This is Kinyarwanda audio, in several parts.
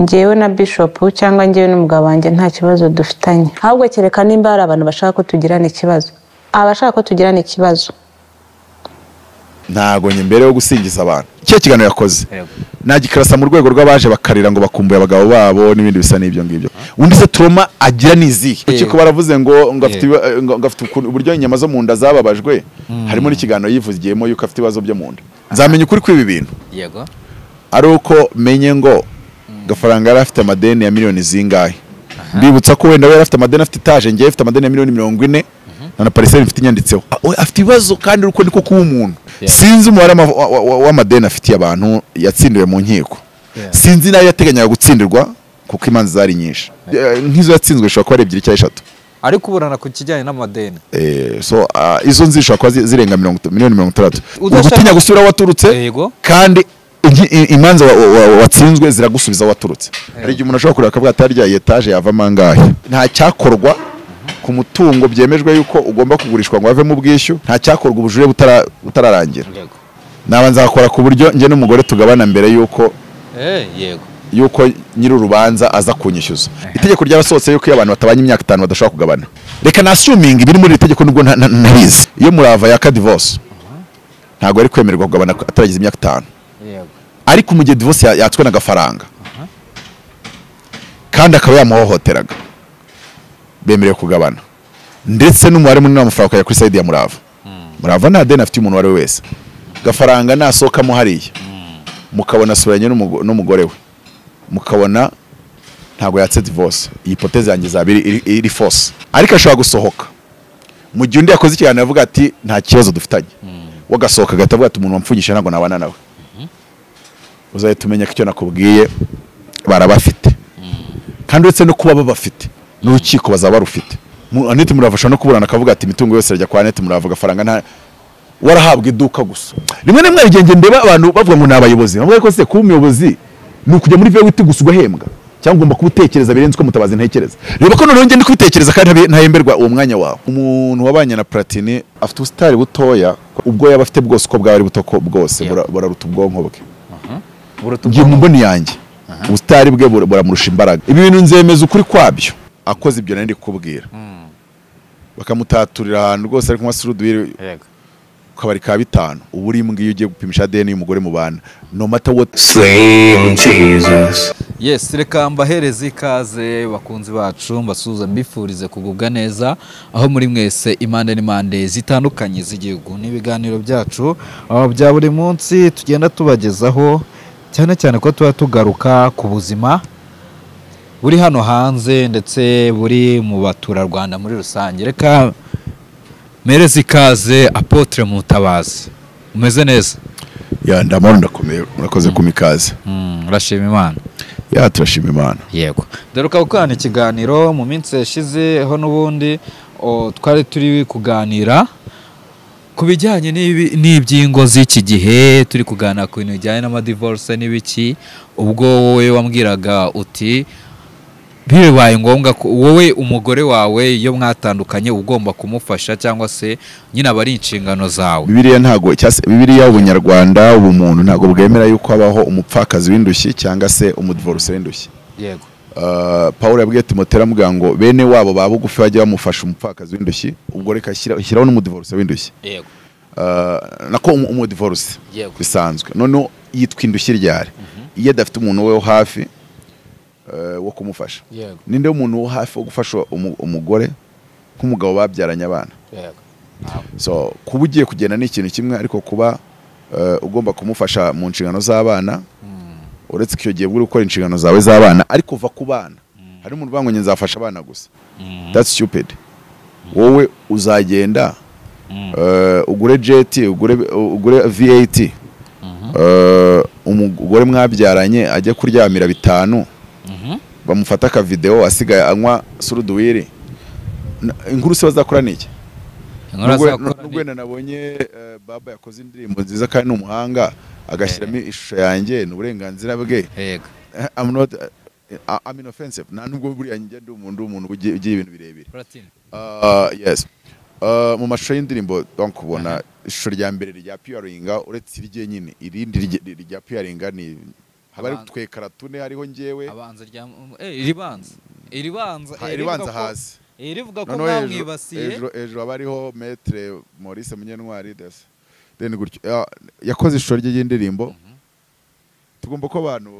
njyewe na Bishop cyangwa njyewe n'umugabo wanjye nta kibazo dufitanye, ahubwo kereka nimba hari abantu bashaka ko tugirana ikibazo. Abashaka ko tugirana ikibazo ntago mbere yo gusingiza abantu icyo kiganiro yakoze nagikarasa mu rwego rw'abaje bakarira ngo bakumbuye abagabo babo n'ibindi bisa n'ibyo ngibyo. Undi se trauma agira nizihe kuko baravuze ngo afite uburyo inyama zo mu nda zababajwe, harimo n'ikiganiro yivugiyemo yuko afite ibibazo byo mu nda. Nzamenya ukuri kw'ibi bintu yego ari uko menye ngo Gafaranga yari afite amadeni ya miliyoni zingahe. Mbibutsa ko wenda we yari afite amadeni, afite etaje, ngiye afite amadeni ya miliyoni 40 na parcelle mfite inyanditseho. Afite ibibazo kandi uko niko kuba umuntu. Sinzi umubare w'amadeni afitiye abantu yatsindiwe mu nkiko, sinzi nayo yateganyaga gutsindirwa kuko imanza zari nyinshi. Nk'izo yatsinzwe ishobora kuba ari 2 cyangwa 3, ariko uburana ku kijyanye n'amadeni. So izo nzishobora kuba zirenga miliyoni 30. Ugutinya gusubira waturutse kandi imanza watsinzwe ziragusubiza waturutse. Hari igihe umuntu ashobora kureka akavuga atarya etaje yava mangahe. Nta cyakorwa ku mutungo byemejwe yuko ugomba kugurishwa ngo ave mu bwishyu, nta cyakorwa ubujure butararangira. Nabanza akora ku buryo nje n'umugore tugabana mbere yuko yuko nyiri urubanza aza kunyishyuza. Itegeko ryarasohotse yuko abantu batabanye imyaka 5 badashobora kugabana. Reka na assuming biri muri itegeko nubwo ntabizi. Iyo murava ya divorce ntago ari kwemererwa kugabana ataragize imyaka 5. Ariko mu gihe divorce yatswe na Gafaranga kandi akaba yamuhohoteraga, bemerewe kugabana ndetse n'umubare munini w'amafaranga ya kuri side ya Murava. Murava nta deni afite umuntu wari wese. Gafaranga nasokamo hariya mukabona asubiranye n'umugore we, mukabona ntago yatse divorce, iyi hypothèse yanjye zabiri iri force. Ariko ashobora gusohoka mu gihe undi yakoze ikiganiro avuga ati nta kibazo dufitanye, wagasohoka gatavuga ati umuntu wamfunyisha ntago nabana nawe. Uzahita umenya ko icyo nakubwiye barabafite kandi uretse no kuba babafite n'urukiko bazaba barufite. Anete Murava no kuburana akavuga ati imitungo yose rajya kwa Anete Murava Gafaranga nta warahabwa iduka gusa. Rimwe nemwe rigenge ndeba abantu bavuga ngo nabayobozi, bavuga ko se kuba umuyobozi ni ukujya muri V8 gusa ugahembwa cyangwa ugomba kubutekereza birenze ko Mutabazi ntekereza. Reba ko none ndi kwitekereza kandi ntahemberwa uwo mwanya wawe. Umuntu wabanye na Platini afite ubustari butoya, ubwo yaba afite bwose uko bwari butoko bwose buraruta ubwonko bwe. Ngiye mu mboni yanjye ubustari bwe buramurusha imbaraga. Ibi bintu nzemeza ukuri kwabyo. Akoze ibyo nari kubwira bakamutaturira ahantu rwose ariko Masurudu kabari ka 5 uburi mbwiye ugiye gupimisha ADN y'umugore mu bana no matter what. Yes, reka mbahereze ikaze bakunzi bacu, mbasuza mbifurize kugubwa neza aho muri mwese impande n'imande zitandukanye z'igihugu. N'ibiganiro byacu bya buri munsi tugenda tubagezaho, cyane cyane ko tuba tugaruka ku buzima buri hano hanze ndetse buri mu baturarwanda muri rusange. Reka mereze ikaze Apotre Mutabazi, umeze neza? Ya ndamara ndakomeye, murakoze kumikaze. Urashima Imana? Ya turashima Imana. Yego, daruka gukana ikiganiro mu minsi yashize ho n'ubundi twari turi kuganira ku bijyanye n'ibyingo z'iki gihe, turi kuganira ku bintu bijyanye n'amadivorce n'ibiki. Ubwo wowe wambwiraga uti bibaye ngombwa ko wowe umugore wawe iyo mwatandukanye ugomba kumufasha cyangwa se nyine abari inshingano zawe. Bibiliya ntago cyase Bibiliya ubunyarwanda ubumuntu ntago bwemera yuko abaho umupfakazi w'indushyi cyangwa se umudivorce w'indushyi. Yego. Paulo yabwiye Timotheo amubwira ngo bene wabo babugufi bajya bamufasha umupfakazi w'indushyi, ubwo reka shyiraho n'umudivorce w'indushyi. Yego. Nako umudivorce bisanzwe none yitwa indushyi ryari iyo adafite umuntu we hafi wo kumufasha. Ninde umuntu wo hafi wo gufasha umugore nk'umugabo babyaranye abana. So kuba ugiye kugenda ni ikintu kimwe, ariko kuba ugomba kumufasha mu nshingano z'abana uretse ko giye buri gukora inshingano zawe z'abana ariko uva ku bana. Hari umuntu bango nzafasha abana gusa, that's stupid. Wowe uzagenda ugure jet, ugure V8, umugore mwabyaranye ajya kuryamira 5, bamufata ka video asigaye anywa suruduwiri. Inkuru se bazakora niki? Nubwo nabonye baba yakoze indirimbo nziza kandi n'umuhanga agashyiramo ishusho yanjye n'uburenganzira bwe. I'm inoffensive. Nubwo buri yanjye ndi umuntu ugiye ibintu birebire. Yes. Mu mashusho y'indirimbo donc kubona ishusho rya mbere rya peering uretse irye nyine, irindi rya peering ni abari twekara tune hariho ngewe abanza rya iribanza hasi rivuga ko mwamwibasiye ejo abariho Maître Maurice Munyentwari dese then gutyo yakoze ishusho ry'indirimbo tugomba ko abantu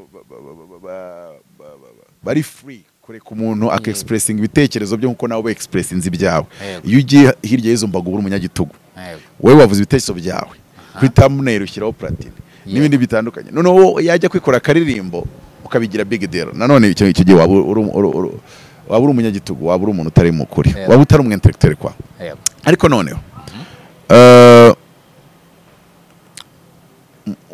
bari free kureka umuntu akexpressing ibitekerezo byo nkuko nawe expressinze ibyawe iyo ugiye hirya y'izo mbago uri umunyagitugu wewe wavuze ibitekerezo byawe kuri thumbnail ushyiraho platine n'ibindi bitandukanye noneho yajya kwikora akaririmbo ukabigira big deal nanone icyo gihe waba uri umunyagitugu waba uri umuntu utari mukuri waba utari umu-intellectuel kwa ariko noneho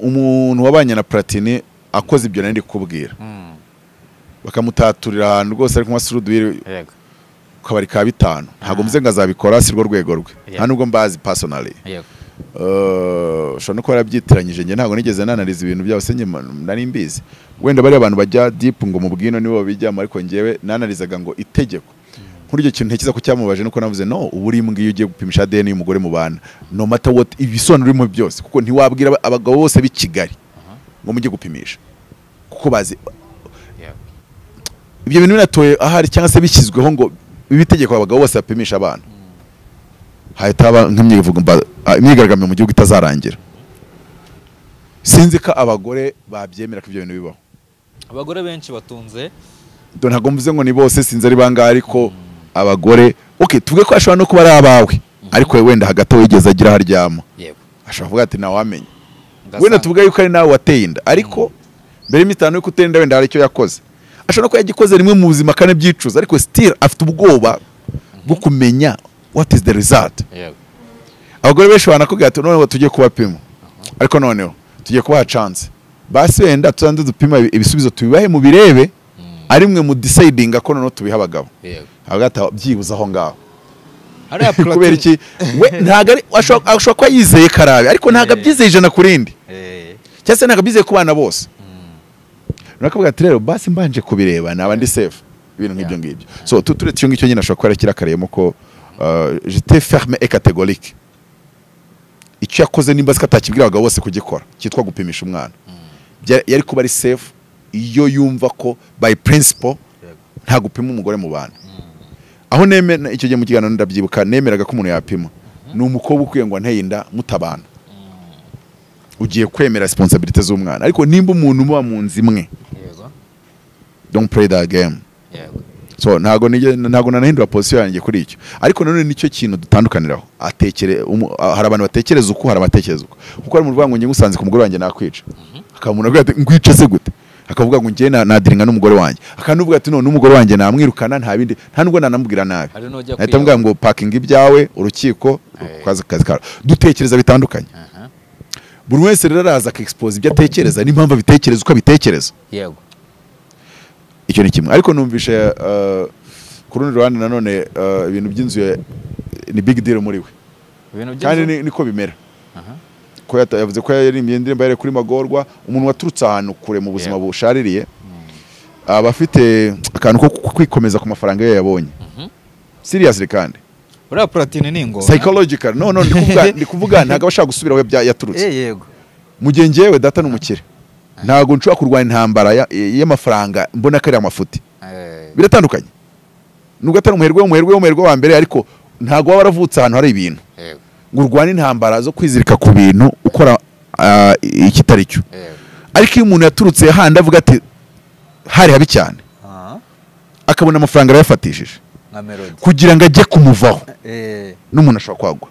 umuntu wabanye na Platini akoze ibyo nari kubwira bakamutaturira ahantu rwose ariko masurudu kabari ka 5 ntago mvuze ngo azabikora si rwo rwego rwe nta nubwo mbazi personally shano ko yarabyitiranyije nge ntago nigeze nanariza ibintu byose nge nari mbizi wenda bari abantu bajya deep ngo mu bwino nibo bijyamo ariko ngewe nanarizaga ngo itegeko nkuryo kintu ntekiza ko cyamubaje nuko navuze no uburi mbwiye ugiye gupimisha ADN y'umugore mu bana no matter what ibisobanuro bimo byose kuko ntiwabwira abagabo bose b'i Kigali ngo mujye gupimisha kuko bazi ibyo bintu binatoye ahari cyangwa se bishyizweho ngo ibitegeko abagabo bose bapimisha abana hayitaba nk'imyigaragambyo mu gihugu itazarangira sinzi ko abagore babyemera ko ibyo bintu bibaho abagore benshi batunze ntago mvuze ngo ni bose sinzi ari bangahe ariko abagore okay tuvuge ko ashobora no kuba ari abawe ariko wenda hagati wigeze agira haryama ashobora kuvuga ati nawe wamenye wenda tuvuge yuko ari nawe wateye inda ariko mbere y'itanu yuko uteye inda wenda hari icyo yakoze ashobora ko yagikoze rimwe mu buzima kane byicuza ariko still afite ubwoba bwo kumenya what is the result abagore benshi banakubwira ati noneho tugiye kubapima ariko noneho tugiye kubaha chance basi wenda tuzande dupima ibisubizo tubibahe mu birebe ari mwe mu deciding ko noneho tubiha abagabo hagata byibuza aho ngaho kubera iki we ntago ari ashobora ko yizeye karabe ariko ntago abyizeye ijana kurindi cyase ntago abyizeye ku bana bose nakavuga ati rero basi mbanje kubireba naba ndi safe ibintu nk'ibyo ngibyo so turetse cyo ngicyo nyine ashobora kuba kirakareyemo ko j'étais fermé et catégorique icyo yakoze nimba zikatakibwira abagabo bose kugikora cyitwa gupimisha umwana yari kuba ari safe iyo yumva ko by principle nta gupima umugore mu bana aho neme icyo gihe mu kiganiro ndabyibuka nemeraga ko umuntu yapima ni umukobwa ukwiye ngo anteye inda mutabana ugiye kwemera responsibility z'umwana ariko nimba umuntu muba mu nzi imwe don't play that game so ntago nanahindura position yanjye kuri icyo ariko nanone nicyo kintu dutandukaniraho hari abantu batekereza uko hari abatekereza uko kuko ari mu rwango nge ngusanze ku mugore wanjye nakwica akamuna avuga ati ngwice se gute akavuga ngo ngiye nadiringa n'umugore wanjye akanuvuga ati none umugore wanjye namwirukana nta bindi nta nubwo nanamubwira nabi ahita mbwira ngo parking ibyawe urukiko kazi karo dutekereza bitandukanye buri wese rero araza akexpose ibyo atekereza n'impamvu abitekereza uko abitekereza yego icyo ni kimwe ariko numvishe ku rundi ruhande nanone ibintu by'inzu ni big deal muri we kandi niko bimera ko yavuze ko yaririmbye indirimbo yari kuri Magorwa umuntu waturutse ahantu kure mu buzima bushaririye abafite akantu ko kwikomeza ku mafaranga ye yabonye seriously kandi ura Platini ningo psychological no ndikuvuga ntago bashaka gusubira we yaturutse yego mugengewe data n'umukire ntago nshobora kurwanya intambara y'amafaranga mbona kari amafuti biratandukanye nubwo atari umuherwe wa mbere ariko ntago waba waravutse ahantu hari ibintu ngo urwane intambara zo kwizirika ku bintu ukora ikitari cyo ariko iyo umuntu yaturutse handi avuga ati hari habi cyane akabona amafaranga arayafatishije kugira ngo ajye kumuvaho n'umuntu ashobora kwagwa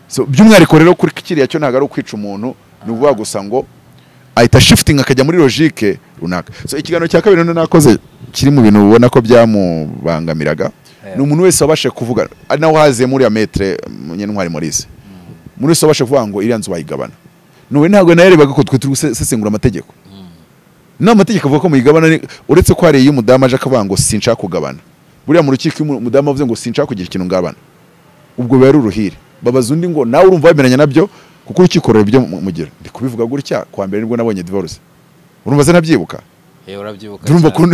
so by'umwihariko rero kuri kiriya cyo ntago ari ukwica umuntu ni ukuvuga gusa ngo ahita shifting akajya muri logique runaka so ikiganiro cya kabiri none nakoze kiri mu bintu ubona ko byamubangamiraga ni umuntu wese wabashe kuvuga ari naho haziye muri ya Maître Munyentwari Maurice umuntu wese wabashe kuvuga ngo iriya nzu wayigabana nowe ntabwo nayerebaga ko twe turi gusesengura amategeko n'amategeko avuga ko muyigabana uretse ko hari iyo umudamu aje akavuga ngo sinshaka kugabana buriya mu rukiko umudamu avuze ngo sinshaka kugira ikintu ngabana ubwo biba ari uruhire babaza undi ngo nawe urumva wemeranya nabyo kuko urukiko rero byo mugira ndi kubivuga gutya kwa mbere nibwo nabonye divorce urumva se nabyibuka urabyibuka turumva ko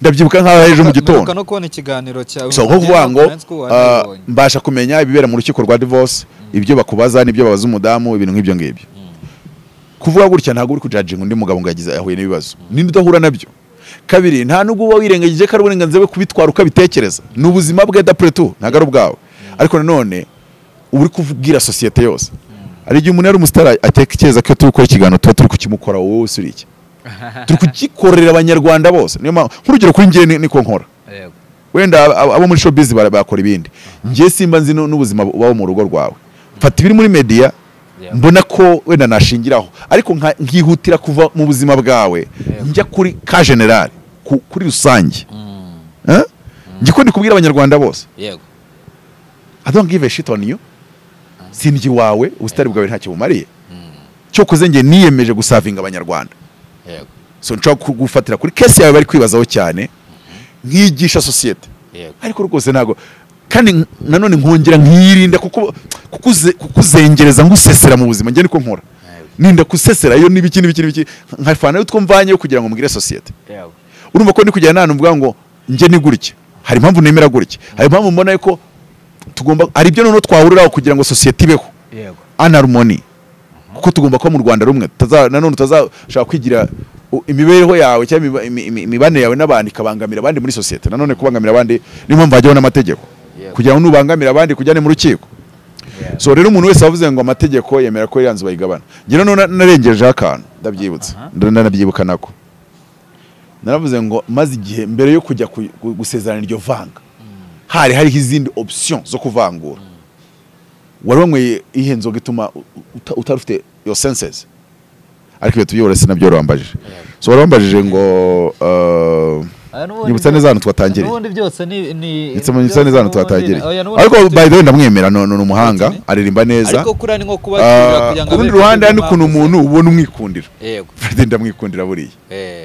ndabyibuka nkaho ejo mu gitondo no kubona ikiganiro cyawe so kuvuga ngo mbasha kumenya ibibera mu rukiko rwa divorce ibyo bakubaza n'ibyo babaza umudamu ibintu nk'ibyo ngibyo kuvuga gutya ntabwo uri kujudging undi mugabo ngo yagize yahuye n'ibibazo ninde udahura nabyo. Kabiri nta nubwo uba wirengagije ko ari uburenganzira bwo kubitwara ukabitekereza ni ubuzima bwe d'après tout ntabwo ari ubwawe. Ariko nanone uri kuvugira societe yose ari igihe umuntu yari umusitari atekereza ko turi gukora ikiganiro tuba turi kukimukora wowe usuri iki turi kugikorera abanyarwanda bose. Niyo mpamvu nk'urugero kuri njye niko nkora wenda abo muri showbiz bakora ibindi njye simba nzi n'ubuzima bubaho mu rugo rwawe mfata ibiri muri media mbona ko wenda nashingiraho ariko nkihutira kuva mu buzima bwawe njya kuri ka general kuri rusange njye ko ndi kubwira abanyarwanda bose I don't give a shit on you sinji wawe ubustari bwawe ntacyo bumariye cyo koze nge niyemeje gusavinga abanyarwanda so nshaka kugufatira kuri case yawe bari kwibazaho cyane nkigisha societe ariko rwose ntago kandi nanone nkongera nkirinda kukuzengereza ngusesera mu buzima nge niko nkora ninda kusesera yo nibiki nkafana utwo mvanye kugira ngo mugire societe urumva ko ndi kujya nana mvuga ngo nge ni gutya hari impamvu nemera gutya hari impamvu mbona yuko tugomba ari byo none twahuriraho kugira ngo societe ibeho anharmony kuko tugomba ko mu Rwanda rumwe nanone tutazashaka kwigira imibereho yawe cyangwa imibane yawe n'abandi kabangamira abandi muri societe nanone kubangamira abandi ni mpamvu hajyaho n'amategeko kugira ngo nubangamira abandi kujyane mu rukiko. So rero umuntu wese wavuze ngo amategeko yemera ko yanzu bayigabana ngira none narengeje akantu ndabyibutse ndanabyibuka nako naravuze ngo maze igihe mbere yo kujya gusezerana iryo vanga hari izindi option zo kuvangura wari wamwe ihenzo gituma utarufite your senses ariko tubiyore sinabyo rwambajije so warambajije ngo nibutsa neza hano twatangiriye n'ubundi byose ni nibutsa neza hano twatangiriye ariko by the way ndamwemera no umuhanga aririmba neza ariko kurani nko kubakira kugira ngo kundi ruhande yani kuno umuntu ubona umwikundira Fred ndamwikundira buriye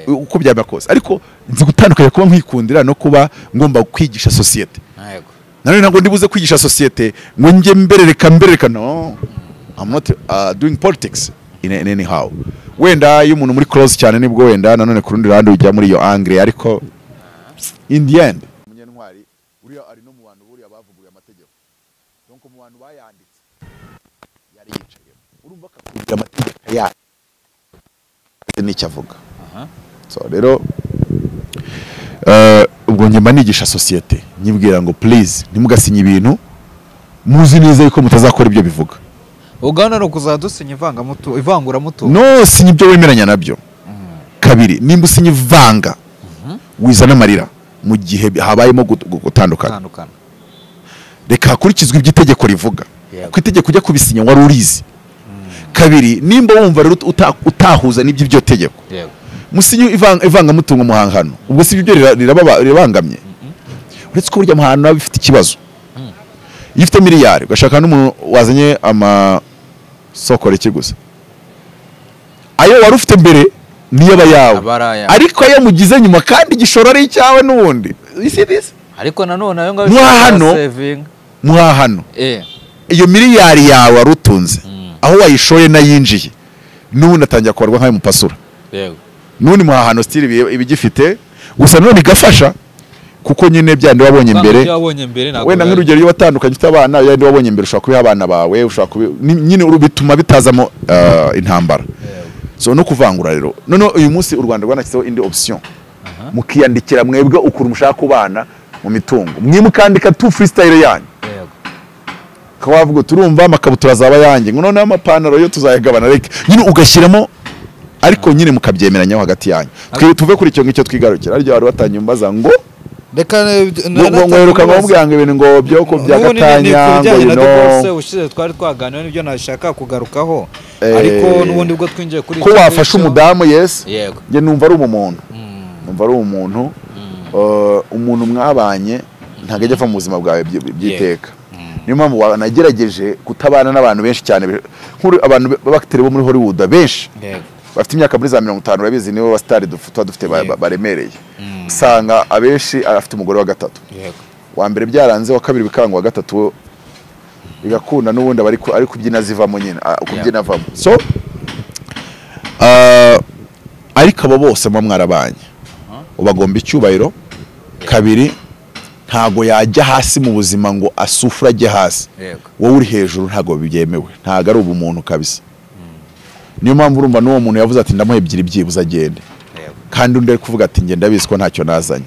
uko byaba kose ariko nzi gutandukanya kuba mwikundira no kuba ngomba kwigisha societe none ntabwo ndibuze kwigisha societe ngo nge mberereka no I'm not doing politics in any how wenda iyo umuntu muri close cyane nibwo wenda nanone ku rundi ruhande ujya muri iyo angle ariko in the end umunyantwari uriya ari no mu bantu buriya bavuguye amategeko donc mu bantu bayanditse yari yicaye urumva akakugira amategeko ya n'icyo avuga so rero ubwo nyuma nigisha societe nyibwira ngo please ntimugasinye ibintu muzi neza yuko mutazakora ibyo bivuga ugana no kuzadusinya ivangura muto no sinye ibyo wemeranya nabyo kabiri nimba usinye ivanga wizana amarira mu gihe habayemo gutandukana reka hakurikizwe iby'itegeko rivuga ku itegeko ujya kubisinya wari urizi kabiri nimba wumva rero utahuza n'ibyo tegeko musinye ivanga mutungo muhangano ubwo si ibyo rirabangamye uretse ko burya muhano abifite ikibazo iyo ufite miliyari ugashaka n'umuntu wazanye amasokore kigusa ayo wari ufite mbere niyo bayawe ariko ayo mugize nyuma kandi igishoro ari icyawe n'ubundi ariko nanone ayo ngabo muhahano iyo miliyari yawe warutunze aho wayishoye nayinjiye n'ubundi atangira kubarwa nk'ayo mupasura n'ubundi muhahano stili ibigifite gusa none igafasha kuko nyine byandi wabonye imbere wenda nk'urugero iyo watandukanye ufite abana yandi wabonye imbere ushaka kubiha abana bawe ushaka nyine bituma bitazamo intambara so no kuvangura rero none uyu munsi u Rwanda rwanashyizeho indi option mukiyandikira mwebwe ukuru mushaka kubana mu mitungo mwimukandika tu freestyle yanyu kawavuga turumva amakabutura zaba yanjye ngo none amapantaro yo tuzayagabana reke nyine ugashyiramo ariko nyine mukabyemeranya hagati yanyu tuve kuri icyo ngicyo twigarukira aryo wari watanye umbaza ngo reka mweruka ngombyanga ibintu ngo byo ko byagatanya ngo no ushize twari twaganira n'ibyo nashaka kugarukaho ariko nubundi bwo twinjiye kuri ko wafasha umudamu yes nge numva ari umuntu umuntu mwabanye ntago ajya mu buzima bwawe byiteka niyo mpamvu wanagerageje kutabana n'abantu benshi cyane abantu b'abakteri bo muri Hollywood benshi bafite imyaka muri za 50 urabizi nibo ba star dufite baremereye usanga abenshi afite umugore wa gatatu wa mbere byaranze wa kabiri bikanga wa gatatu bigakunda n'ubundi ari kubyina zivamo nyine kubyina avamo so ariko abo bose mwarabanye ubagomba icyubahiro kabiri ntago yajya hasi mu buzima ngo asufura ajye hasi wowe uri hejuru ntago byemewe ntago ari ubumuntu kabisa niyo mpamvu urumva n'uwo muntu yavuze ati ndamuha ebyiri byibuze agende kandi undi ari kuvuga ati ngenda bizi ko ntacyo nazanye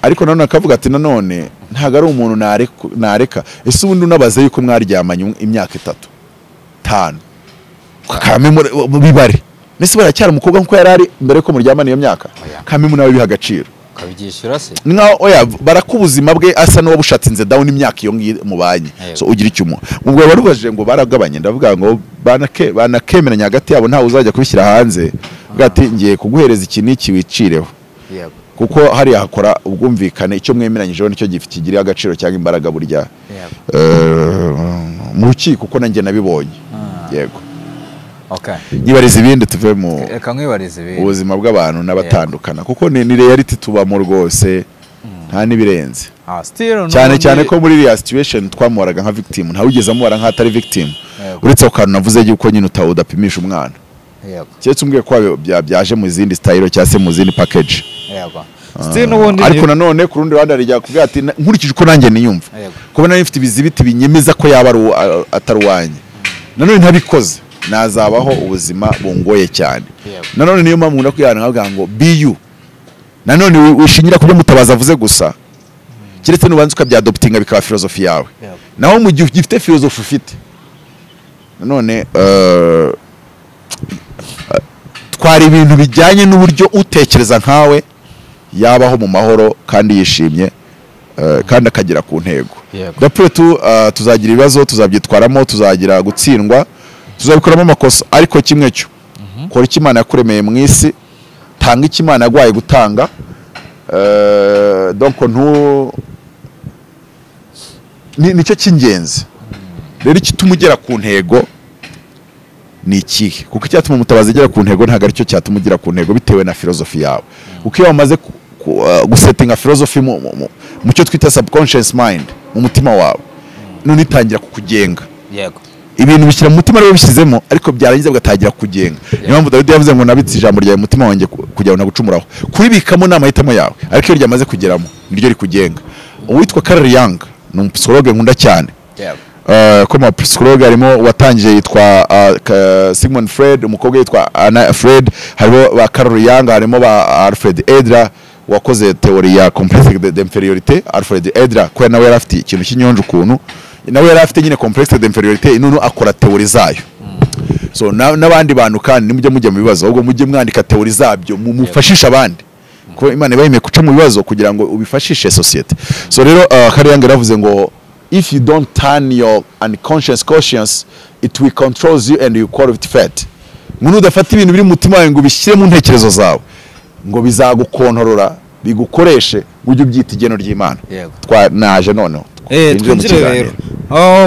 ariko nanone akavuga ati nanone ntago ari umuntu nareka ese ubundi unabaze yuko mwaryamanye imyaka 3 5 bibare nese baracyari umukobwa nkuko yari ari mbere ko muryamana iyo myaka kamwe nawe biha agaciro kabigishyura se oya barakubuzima bwe asa no bushatinze down imyaka iyo ngiye mubanye so ugira icyumo ubwo barubajije ngo baragabanye ndavuga ngo banakemeranya hagati yabo ntawe uzajya kubishyira hanze gati ngiye kuguhereza iki niki wicireho kuko hari hakora ubwumvikane icyo mwemeranyijeho nicyo gifitigira agaciro cyangwa imbaraga burya mu rukiko kuko nanjye nabibonye yego nyibariza ibindi tuve mu ubuzima bw'abantu n'abatandukana kuko ni reality tubamo rwose nta nibirenze cyane ko muri iriya situation twamuhoraga nka victim nta wigeze amuhora nk'atari victim uretse ko kantu navuze yuko nyine utawudapimisha umwana cyetse umbwiye ko byaje mu zindi style cyangwa se mu zindi package ariko nanone ku rundi ruhande rijya kuvuga ati nkurikije uko nanjye niyumva kuba nari mfite ibizibiti binyemeza ko yaba atari uwanye nanone ntabikoze nazabaho ubuzima bungoye cyane nanone niyo mpamvu ndakwiyana nkavuga ngo biyu nanone wishingira kubyo Mutabazi avuze gusa kiretse nubanze ukabyadoptinga bikaba philosophy yawe naho mu gihe ugifite philosophy ufite nanone twari ibintu bijyanye n'uburyo utekereza nkawe yabaho mu mahoro kandi yishimye kandi akagera ku ntego dapre tuzagira ibibazo tuzabyitwaramo tuzagira gutsindwa tuzabikoramo amakosa ariko kimwe cyo kora icyo Imana yakuremeye mu isi tanga icyo Imana yagwaye gutanga donc nicyo cy'ingenzi rero ikituma ugera ku ntego ni ikihe kuko icyatuma Mutabazi agera ku ntego ntabwo aricyo cyatuma ugera ku ntego bitewe na philosophy yawe kuko iyo wamaze gusettinga philosophy mu cyo twita subconscious mind mu mutima wawe none itangira kukugenga ibintu bishyira mu mutima rero bishyizemo ariko byarangiza bigatangira kugenga niyo mpamvu Dawidi yavuze ngo nabitse ijambo ryawe mutima wanjye kugira ngo nagucumuraho kuribikamo n'amahitamo yawe ariko iyo ryamaze kugeramo niryo rikugenga uwitwa Carl Jung ni umupsikologe nkunda cyane ko mu psychologue harimo watangiye yitwa Sigmund Freud umukobwa yitwa Anna Freud harimo ba Carl Jung harimo ba Alfred Adler wakoze teori ya complexe d'infériorité Alfred Adler ko nawe yari afite ikintu cy'inyonje ukuntu nawe yari afite nyine complexe d'infériorité inunu akora teori zayo so n'abandi bantu kandi nimujye mu bibazo ahubwo mujye mwandika teori zabyo mufashisha abandi ko Imana ibayime kuca mu bibazo kugira ngo ubifashishe societe so rero Carl Jung yaravuze ngo if you don't turn your unconscious conscience it will control you and you call it fate muntu udafata ibintu biri mu mutima wawe ngo bishyire mu ntekerezo zawe ngo bizagukontorora bigukoreshe ujye ubyita igeno ry'Imana naje noneho rero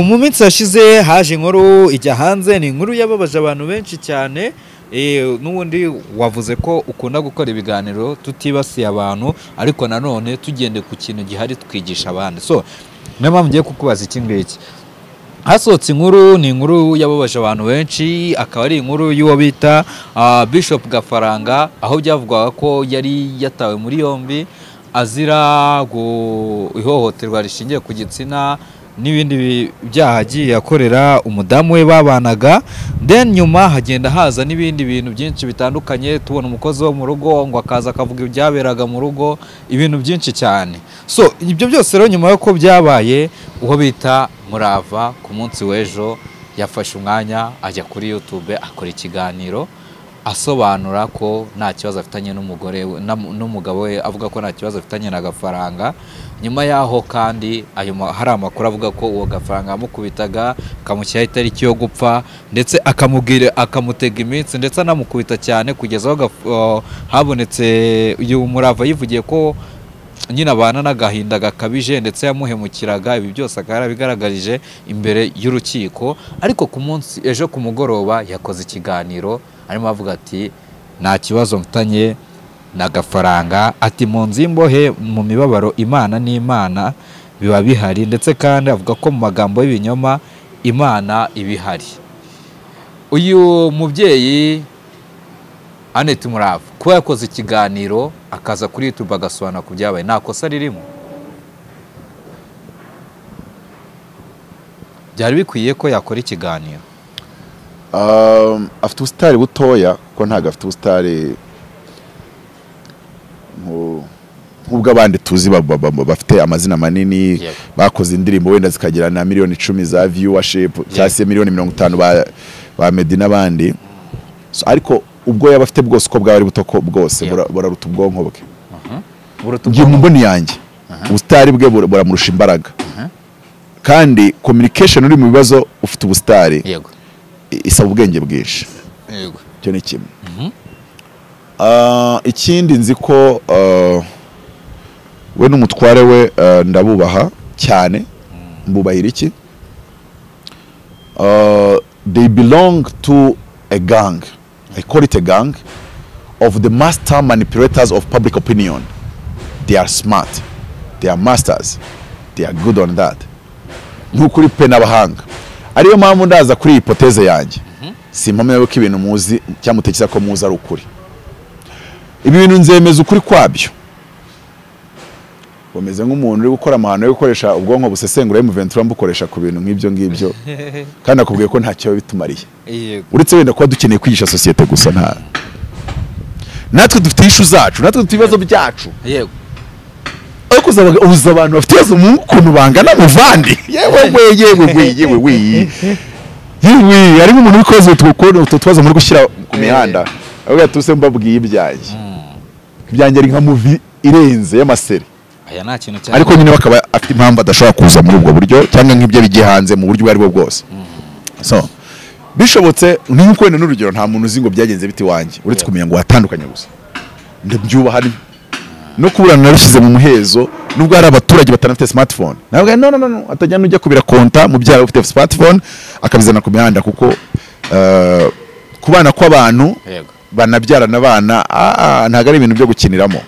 mu minsi yashize haje inkuru ijya hanze ni inkuru yababaje abantu benshi cyane n'ubundi wavuze ko ukunda gukora ibiganiro tutibasiye abantu ariko nanone tugende ku kintu gihari twigisha abandi so niyo mpamvu ngiye kukubaza iki ngiki hasohotse inkuru ni inkuru yababaje abantu benshi akaba ari inkuru y'uwo bita Bishop Gafaranga aho byavugwaga ko yari yatawe muri yombi azira ihohoterwa rishingiye ku gitsina n'ibindi byaha agiye akorera umudamu we babanaga then nyuma hagenda haza n'ibindi bintu byinshi bitandukanye tubona umukozi wo mu rugo ngo akaza akavuga ibyaberaga mu rugo ibintu byinshi cyane so ibyo byose rero nyuma yuko byabaye uho bita Murava ku munsi w'ejo yafashe umwanya ajya kuri YouTube akora ikiganiro asobanura ko nta kibazo afitanye n'umugore n'umugabo we avuga ko nta kibazo afitanye na Gafaranga nyuma yaho kandi hari amakuru avuga ko uwo Gafaranga amukubitaga akamushyiraho itariki yo gupfa ndetse akamutega iminsi ndetse anamukubita cyane kugeza aho habonetse uyu Murava yivugiye ko nyine abana n'agahinda gakabije ndetse yamuhemukiraga ibi byose akaba bigaragarije imbere y'urukiko ariko ku munsi ejo ku mugoroba yakoze ikiganiro arimo avuga ati nta kibazo mfitanye na Gafaranga ati mu nzimbohe mu mibabaro Imana n'Imana biba bihari ndetse kandi avuga ko mu magambo y'ibinyoma Imana ibihari uyu mubyeyi Annette Murava kuba yakoze ikiganiro akaza kuri YouTube agasobanura ku byabaye nta kosa ririmo byari bikwiye ko yakora ikiganiro afite ubusitari butoya kuko ntabwo afite ubusitari nk'ubw'abandi tuzi bafite amazina manini bakoze indirimbo wenda zikagira na miliyoni 10 za viewership cyangwa se miliyoni 50 ba Meddy n'abandi. Ariko ubwo yaba afite bwose uko bwari buto bwose buraruta ubwonko bwe. Ngiye mu mboni yanjye ubusitari bwe buramurusha imbaraga. Kandi communication uri mu bibazo ufite ubusitari isaba ubwenge bwinshi. Cyo ni kimwe. Ikindi nzi ko we n'umutware we ndabubaha cyane. Mbubahira iki? They belong to a gang. I call it a gang of the master manipulators of public opinion. They are smart. They are masters. They are good on that. Nukuri pe n'abahanga. Ariyo mpamvu ndaza kuri hypothèse yanjye. Simpamya yuko ibintu muzi cyamutekeza ko muzi ari ukuri. Ibi bintu nzemeza ukuri kwabyo. Bameze nk'umuntu uri gukora amahano yo gukoresha ubwonko busesengura M23 mbukoresha ku bintu nk'ibyo ngibyo. Kandi akubwiye ko ntacyo bitumariye. Uretse wenda kuba dukeneye kwigisha societe gusa nta. Natwe dufite ishu zacu, natwe dufite ibibazo byacu. Yego. Ariko uza abantu bafite ibibazo mu kuntu bangana muvandi. Yewe ari umuntu wikoze utwo muri gushyira ku mihanda. Avuga tuse mbabwiye ibyanjye. Ibyanjye ari nka movie irenze y'amaseri. Aya nta kintu cyane. Ariko nyine bakaba afite impamvu adashobora kuza muri ubwo buryo cyangwa nk'ibyo bigiye hanze mu buryo bwari bwo bwose. So bishobotse n'uko wenda n'urugero nta muntu uzi ngo byagenze biti wanjye uretse kumenya ngo watandukanye gusa. Ndabyubaha no kuburana narushize mu muhezo nubwo hari abaturage batanafite smartphone. Nabwo no atajya nujya kubira konta mu byaro ufite smartphone akabizana ku mihanda kuko kubana kw'abantu banabyara n'abana ntago ari ibintu byo gukiniramo.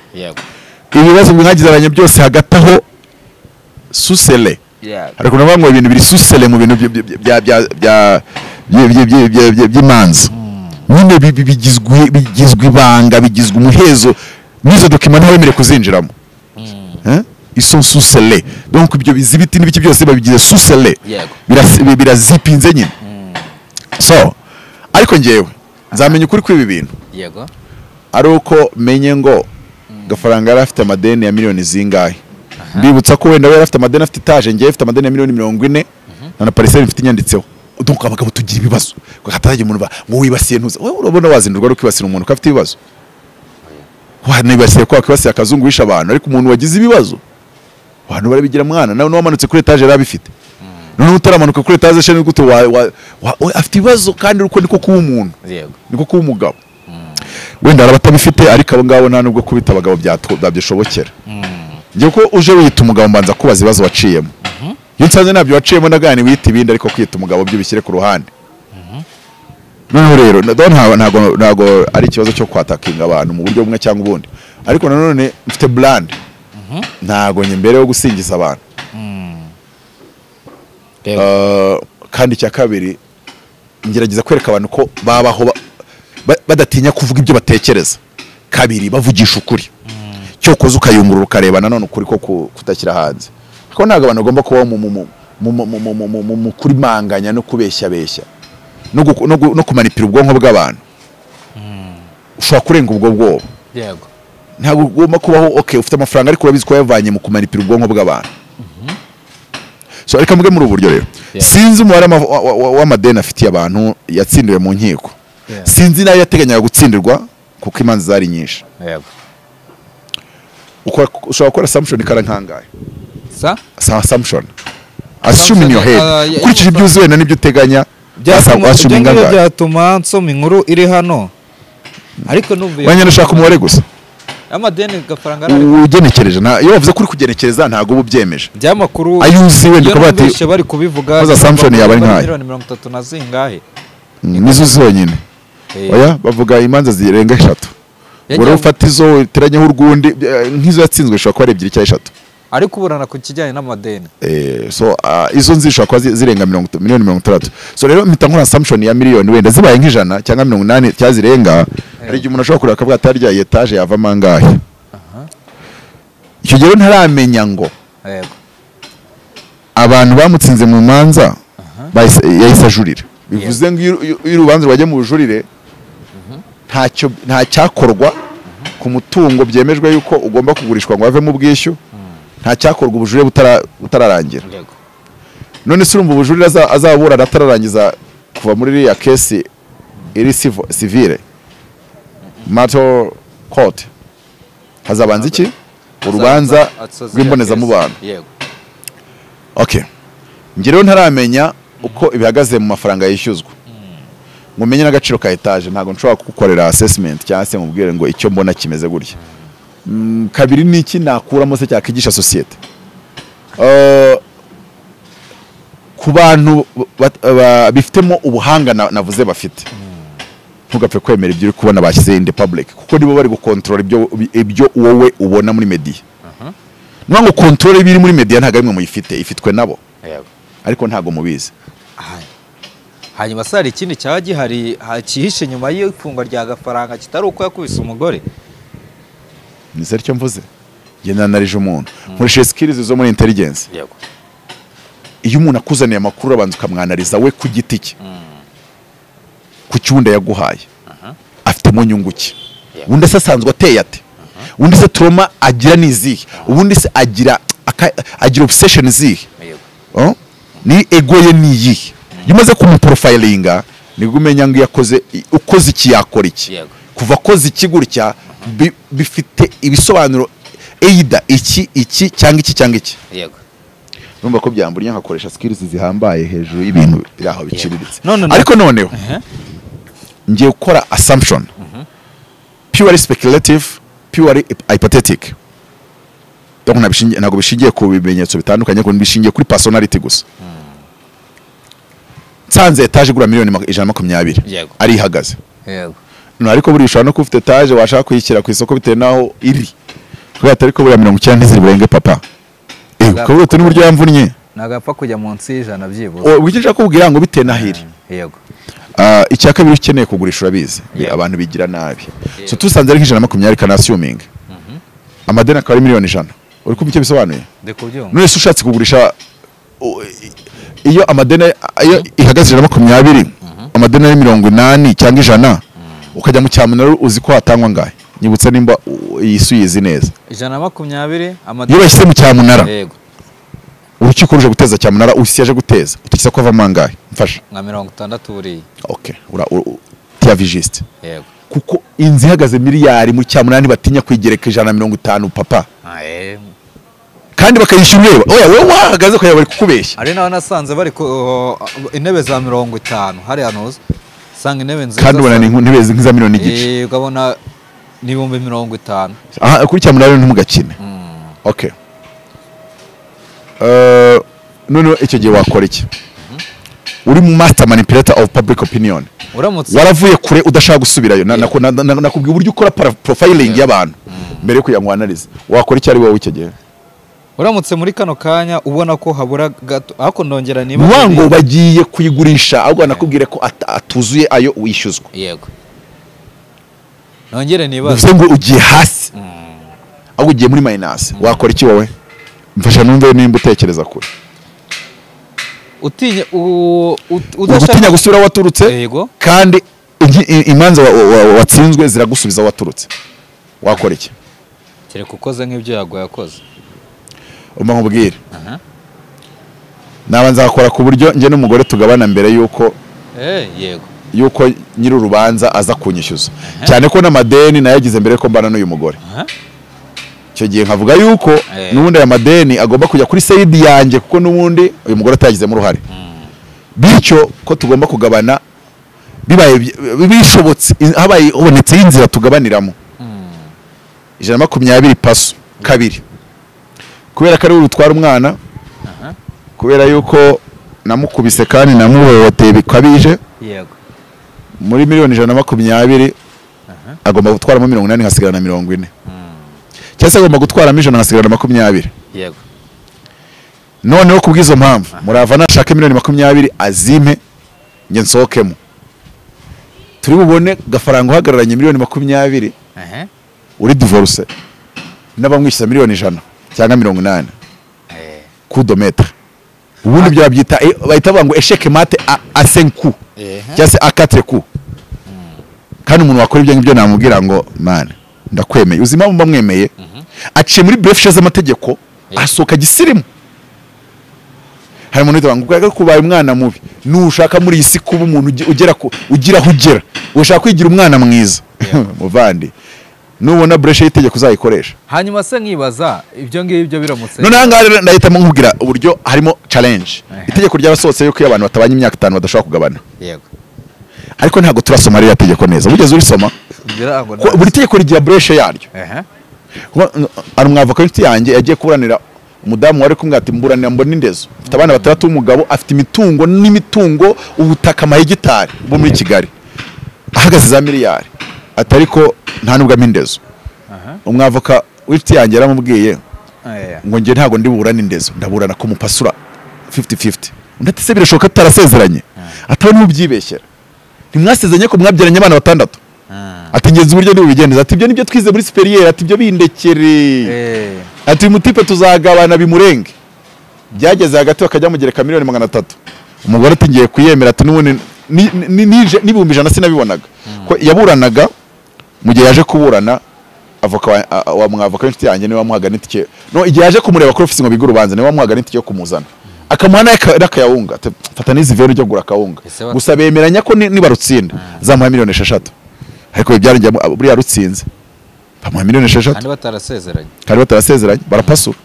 Ibibazo mwagizaranye byose hagataho susele. Ariko navuga ibintu biri susele mu bintu by'imanza. Nyine bigizwe ibanga bigizwe umuhezo nizo document ntawemere kuzinjiramo. Ils susele. Donc ibyo bizibiti n'ibiki byose babigize susele. Birazipinze nyine. So ariko ngewe nzamenya ukuri kw'ibi bintu. Yego. Ari uko menye ngo Gafaranga yari afite amadeni ya miliyoni zingahe. Mbibutsa ko wenda yari afite amadeni afite etaje ngiye afite amadeni ya miliyoni 40 na parcelle ifite inyanditseho. Donc abagabo tugira ibibazo. Gataje umuntu ngo wibasiye ntuza. Wowe urabona wazindurwa ruko ibasira umuntu kafite ibibazo. Wanibasiye kwa kwibasiye akazungu wisha abantu ariko umuntu wagize ibibazo. Abantu barabigira mwana nawe wamanutse kuri etaje yarabifite. None utaramanuka kuri etaje shene gute afite ibibazo kandi uko niko kuba umuntu. Yego. Niko kuba umugabo. Wenda arabatabifite ariko abo ngabo nta nubwo kubita abagabo byabyishobokera. Ngiye ko uje wita umugabo mbanza kubaza ibibazo waciyemo. Iyo nsanze nabyo waciyemo ndagane wita ibindi ariko kwita umugabo byo bishyire ku ruhande. None rero ntago ari ikibazo cyo kwatakinga abantu mu buryo bumwe cyangwa ubundi. Ariko nanone mfite brand. Ntago nyembere yo gusingiza abantu. Kandi cya kabiri ngerageza kwereka abantu ko babaho badatinya kuvuga ibyo batekereza. Kabiri bavugisha ukuri. Cyo koza ukayungurura ukareba nanone ukuri ko kutakira hanze. Ko ntago abantu bagomba kuba mu kuri manganya no kubeshya no kumanipira ubwonko bw'abantu. Ushobora kurenga ubwo bwoba. Yego. Ntago ugomba kubaho okay ufite amafaranga ariko urabizi ko yavanye mu kumanipira ubwonko bw'abantu. So ariko mbwe muri uburyo rero. Sinzi umubare w'amadeni afitiye abantu yatsindiwe mu nkiko. Sinzi nayo yateganyaga gutsindirwa kuko imanza zari nyinshi. Yego. Ushobora gukora assumption karankangaye. Assumption. Assume in your head. Kurikije ibyo uzi wenda n'ibyo uteganya. Byatuma nsoma inkuru iri hano. Ariko numviye. Wanyana ushaka umubare gusa. Amadeni Gafaranga ugenekereje iyo bavuze kuri kugenekereza ntago ububyemeje. Byamakuru ayuzi wenda ko bati bari kubivuga. Assumption yaba ari nkaye. 30 na zingahe. Nizo zonyine. Oya bavuga imanza zirenga 3. Wari ufatizo teranyeho urwundi nk'izo yatsinzwe ishobora kuba ari 2 cyangwa 3. Ariko uburana ku kijyanye n'amadeni. So izo nzishobora kuba zirenga miliyoni 30. So rero mpita nkora assumption ya miliyoni wenda zibaye nk'ijana cyangwa 80 cyazirenga. Hari igihe umuntu ashobora kureka akavuga atari rya etage yava mangahe. Icyo gihe ntaramenya ngo abantu bamutsinze mu manza yahise ajurira. bivuze ngo iyo urubanza rwajya mu bujurire nta cyakorwa ku mutungo byemejwe yuko ugomba kugurishwa ngo ave mu bwishyu nta cyakorwa ubujurire butararangira none se urumva ubujurire azaburana atararangiza kuva muri iriya kesi iri civile matter court hazabanza iki urubanza rw'imbonezamubano okay njye rero ntaramenya uko ibihagaze mu mafaranga yishyuzwa ngo menye n'agaciro ka etaje ntabwo nshobora kugukorera assessment cyangwa se mubwire ngo icyo mbona kimeze gutya kabiri niki nakuramo se cyakigisha societe ku bantu bifitemo ubuhanga navuze bafite ntugapfe kwemera ibyo uri kubona bashyize in the public kuko nibo bari gukontrola ibyo wowe ubona muri media nwa ngo control ibiri muri media ntago arimwe muyifite ifitwe nabo ariko ntago mubizi hanyuma sari ikindi cyaha gihari hakihishe nyuma y'ifungwa rya gafaranga kitari uko yakubise umugore nizere cyo mvuze genda narije umuntu nkoresha skills zo muri intelligence iyo umuntu akuzaniye amakuru abanza ukamwanariza we ku giti cye ku cyunda yaguhaye afitemo nyungu ki ubundi se asanzwe ateye ate ubundi se trauma agira nizihe ubundi se agira obsession zihe ni ego ye niyihe yumaze kumuprofilinga nibwo umenya ngo yakoze ukoze iki yakora iki kuva koze iki gutya bifite ibisobanuro either iki cyangwa iki numva ko byamburiye nkakoresha skills zihambaye hejuru y'ibintu biraho biciriritse ariko noneho ngiye gukora assumption purely speculative purely hypothetical donc ntabwo bishingiye ku bimenyetso bitandukanye ko bishingiye kuri personality gusa nsanze etaje igura miliyoni 120 ari ihagaze no ariko buri ushobora no kufite etaje washaka kuyishyira ku isoko bitewe naho iri kubera ariko buri 90 ntizirenge papa kuko tuni buryo yamvunnye nagapfa kujya munsi y'ijana byibuze ubwo nshaka kubwira ngo bitewe nahiri icya kabiri ukeneye kugurisha urabizi abantu bigira nabi so tusanze ari nk'ijana kana assuming amadeni akaba ari miliyoni 100 uri kumva icyo bisobanuye none se ushatse kugurisha iyo amadeni iyo ihagaze 120 amadeni ari 80 cyangwa 100 ukajya mu cyamunara uzi ko hatangwa ngahe nyibutse nimba yisuyizi neza 120 iyo bashyize mu cyamunara urukiko ruje guteza cyamunara usiyaje guteza utikisa ko avamo angahe mfasha nka 60 buri okay tia vigiste kuko inzi ihagaze miliyari mu cyamunara ntibatinya kwigereka 150 papa kandi bakayishyura ureba oya wowe wahagaze ko bari kukubeshya ari naho nasanze bari intebe za 50 hari hanoze sanga intebe nziza kandi ubona ni intebe nk'iza miliyoni igice ukabona ni 50 kuri cyamunara ntumugakine okay none icyo gihe wakora iki uri mu master manipulator of public opinion waravuye kure udashaka gusubirayo nakubwiye uburyo ukora profiling y'abantu mbere yo kuyangwanariza wakora iki ari wowe icyo gihe uramutse muri kano kanya ubona ko habura gato ako ndongera niba wango bagiye kuyigurisha ahubwo nakubwire ko atuzuye ayo wishyuzwa nongere niba bivuze ngo ugiye hasi ahubwo ugiye muri minus wakora iki wowe mfasha numve nimba utekereza kure udatinya gusubira waturutse kandi imanza watsinzwe ziragusubiza waturutse wakora iki kereka ukoze nk'ibyo yago yakoze umva nkubwire naba nzakora ku buryo njye n'umugore tugabana mbere yuko yuko nyiri urubanza aza kunyishyuza cyane ko n'amadeni nayagize mbere ko mbana n'uyu mugore icyo gihe nkavuga yuko n'ubundi aya madeni agomba kujya kuri sayidi yanjye kuko n'ubundi uyu mugore atagizemo uruhare bityo ko tugomba kugabana bibaye bishobotse habaye ubonetse y'inzira tugabaniramo 120 paso kabiri kubera ko ari urutwara umwana kubera yuko namukubise kandi namuhohoteye bikabije muri miliyoni 120 agomba gutwaramo 80 hasigara na 40 cyase agomba gutwaramo 100 hasigara na 20 noneho kubwizo mpamvu murava nashaka miliyoni 20 azime nge nsokemo turi bubone gafaranga uhagararanye miliyoni 20 uri divorce n'abamwishyuza miliyoni 100 cyangwa 80 kudometre ubundi byo babyita bahita bavuga ngo échec mate à 5 coups cyangwa se à 4 coups kandi umuntu wakora ibyo ngibyo namubwira ngo man ndakwemeye uzima mba mwemeye aciye muri bref z'amategeko asoka gisirimu hari umuntu witwa ngo kubaye umwana mubi nushaka muri isi kuba umuntu ugira aho ugera ushaka kwigira umwana mwiza muvandi nubona breshe y'itegeko uzayikoresha hanyuma se nkibaza ibyo ngibyo biramutse none hanga ndahitamo nkubwira uburyo harimo challenge itegeko ryarasohotse yuko abantu batabanye imyaka 5 badashobora kugabana yego ariko ntago turasoma rya tegeko neza ugeze urisoma buri tegeko rigira breshe yaryo ari umwavoka w'inti yanjye yagiye kuburanira umudamu wari kumwe ati mburanira mbona indezo afite abana batandatu umugabo afite imitungo ubutaka amahegitari bo muri Kigali ahagaze za miliyari atariko nta nubwo amindezo umwavoka w'inti yanjye yaramubwiye ngo nge ntago ndi burana indezo ndaburana ko mupasura 50-50 ndetse se birashoboka tarasezeranye atabone mubyibeshyera ntimwasezeranye ko mwabyaranye abana batandatu ati ngenzi uburyo ndi bubigendeza ati ibyo nibyo twize muri superieur ati ibyo bindekere ati mutipe tuzagabana bimurenge byageze hagati bakajya mugereka $300,000 umugore ati ngiye kuyemera ati n'ubundi n'ibihumbi 100 sinabibonaga ko yaburanaga mu gihe yaje kuburana avoka wa mwavoka w'inshuti yanjye niwe wamuhaga n'itike no igihe yaje kumureba kuri office ngo biga urubanza niwe wamuhaga n'itike yo kumuzana akamuha n'akayawunga fata n'izi vero ryo gura akawunga gusa bemeranya ko nibarutsinda zamuha $6,000,000 ariko byarangiye buri yarutsinze bamuha $6,000,000 kandi batarasezeranye barapasura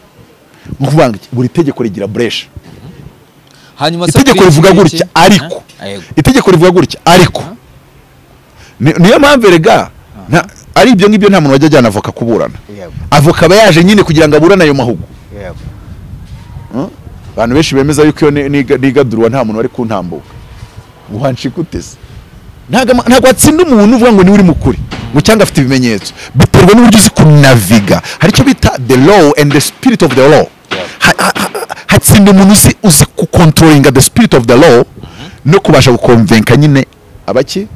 nkuvanga buri tegeko rigira breshe hanyuma itegeko rivuga gutya ariko itegeko rivuga gutya ariko niyo mpamvu rega ari ibyo ngibyo nta muntu wajya ajyana avoka kuburana avoka aba yaje nyine kugira ngo aburane ayo mahugu abantu benshi bemeza yuko iyo nigadurwa nta muntu wari kuntambuka uhanshikuteze ntago atsinda umuntu uvuga ngo ni uri mukuri ngo cyangwa afite ibimenyetso biterwa n'uburyo uzi kunaviga hari icyo bita the law and the spirit of the law hatsinda umuntu uzi kucontrollinga the spirit of the law no kubasha gukonvenka nyine abaki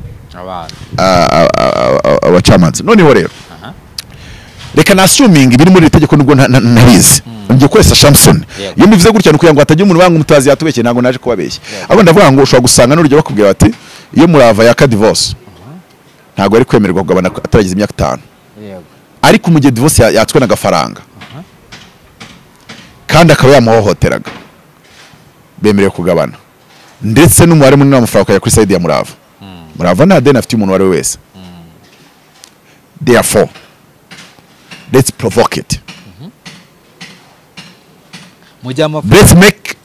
abacamanza noneho rero reka na assuming ibiri muri itegeko nubwo ntabizi ngiye kwesa Samson iyo mbivuze gutya nuko ngo hatagira umuntu banga umutazi yatubeshye ntago naje kubabeshya abo ndavuga ngo ushobora gusanga n'urugero bakubwira bati iyo murava ya divorce ntago ari kwemererwa kugabana ataragize imyaka 5 ariko mu gihe divorce yatswe n'agafaranga kandi akaba yamuhohoteraga bemerewe kugabana ndetse n'umubare munini w'amafaranga ya kuri side ya Murava nta deni afite umuntu wari wese therefore let's provoke it let's make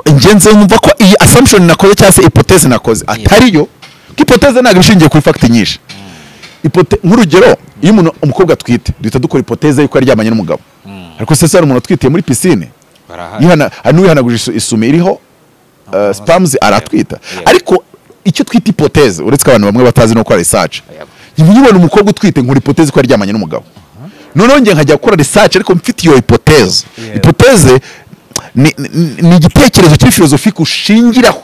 ngenze numva ko iyi assumption nakoze cyangwa se hypothèse nakoze atariyo hypothèse ntabwo ishingiye kuri fact nyinshi nk'urugero iyo umuntu umukobwa twite duhita dukora hypothèse yuko yaryamanye n'umugabo ariko se hari umuntu twitiye muri piscine yihanaguje isume iriho spams aratwita ariko icyo twita hypothèse uretse abantu bamwe batazi no gukora research nyibona umukobwa utwite nkuri hypothèse ko yaryamanye n'umugabo noneho ngiye nkajya gukora research ariko mfite iyo hypothèse ni igitekerezo cy'ifilosofike ushingiraho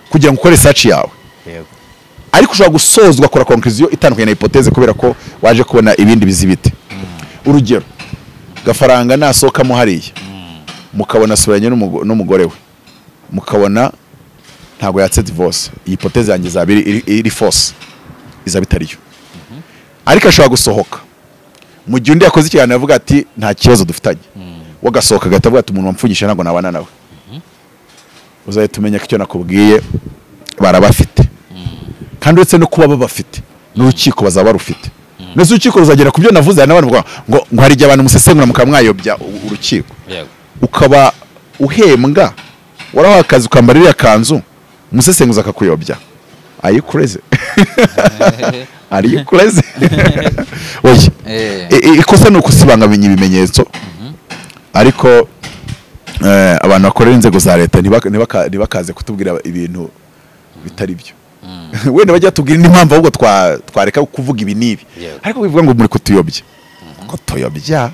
kugira ngo ukore research yawe ariko ushobora gusozwa kora conclusion itandukanye na hypothèse kubera ko waje kubona ibindi bizibite urugero gafaranga nasokamo hariya mukabona asubiranye n'umugore we mukabona ntago yatse divorce iyi hypothèse yanjye zabiri iri force izabitariyo ariko ashobora gusohoka mu gihe undi yakoze ikiganiro avuga ati nta kibazo dufitanye wagasohoka gatavuga ati umuntu wamfugisha ntago nabana nawe uzahita umenya ko icyo nakubwiye barabafite kandi uretse no kuba babafite n'urukiko bazaba barufite nese urukiko ruzagera ku byo navuze hari n'abantu ngo hari igihe abantu musesengura mukamwayobya urukiko ukaba uhembwa waraho akazi ukambara iriya kanzu umusesenguza akakuyobya are you crazy are you crazy oye ikosa no kusibanganya ibimenyetso ariko abantu bakorera inzego za leta ntibakaze kutubwira ibintu bitari byo wenda bajya tubwira n'impamvu ahubwo twareka kuvuga ibi nibi ariko bivuga ngo muri kutuyobya ngo toyobya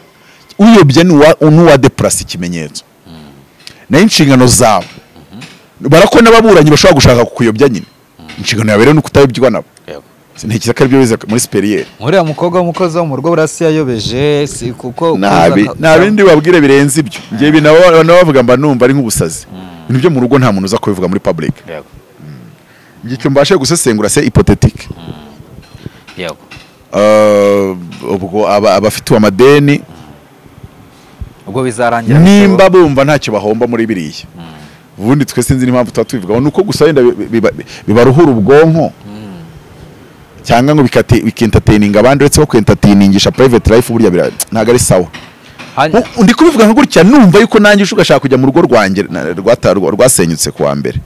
uyobya n'uwa deplace ikimenyetso na inshingano zawe barako n'ababuranyi bashobora gushaka kukuyobya nyine inshingano yawe rero no kutayobywa nabo sintekereza ko aribyo wize muri superiere. uriya mukobwa w'umukozi wo mu rugo burasi yayobeje si kuko nabindi wabwire birenze ibyo ngiye binawo bavuga mba numva ari nk'ubusazi ibintu byo mu rugo nta muntu uza kubivuga muri public. Ngicyo mbashe gusesengura se hypothetique. Yego. Ubwo abafite amadeni ubwo bizarangira nimba bumva ntacyo bahomba muri biriya. Ubundi twe sinzi impamvu tuba tubivuga nuko gusa wenda bibaruhura ubwonko cyangwa ngo bikentertaining abandi uretse ko kwentertainingisha private life burya ntago ari sawa. Ndi kubivuga nka gutya numva yuko nanjye ugashaka kujya mu rugo rwanjye rwasenyutse kuwa mbere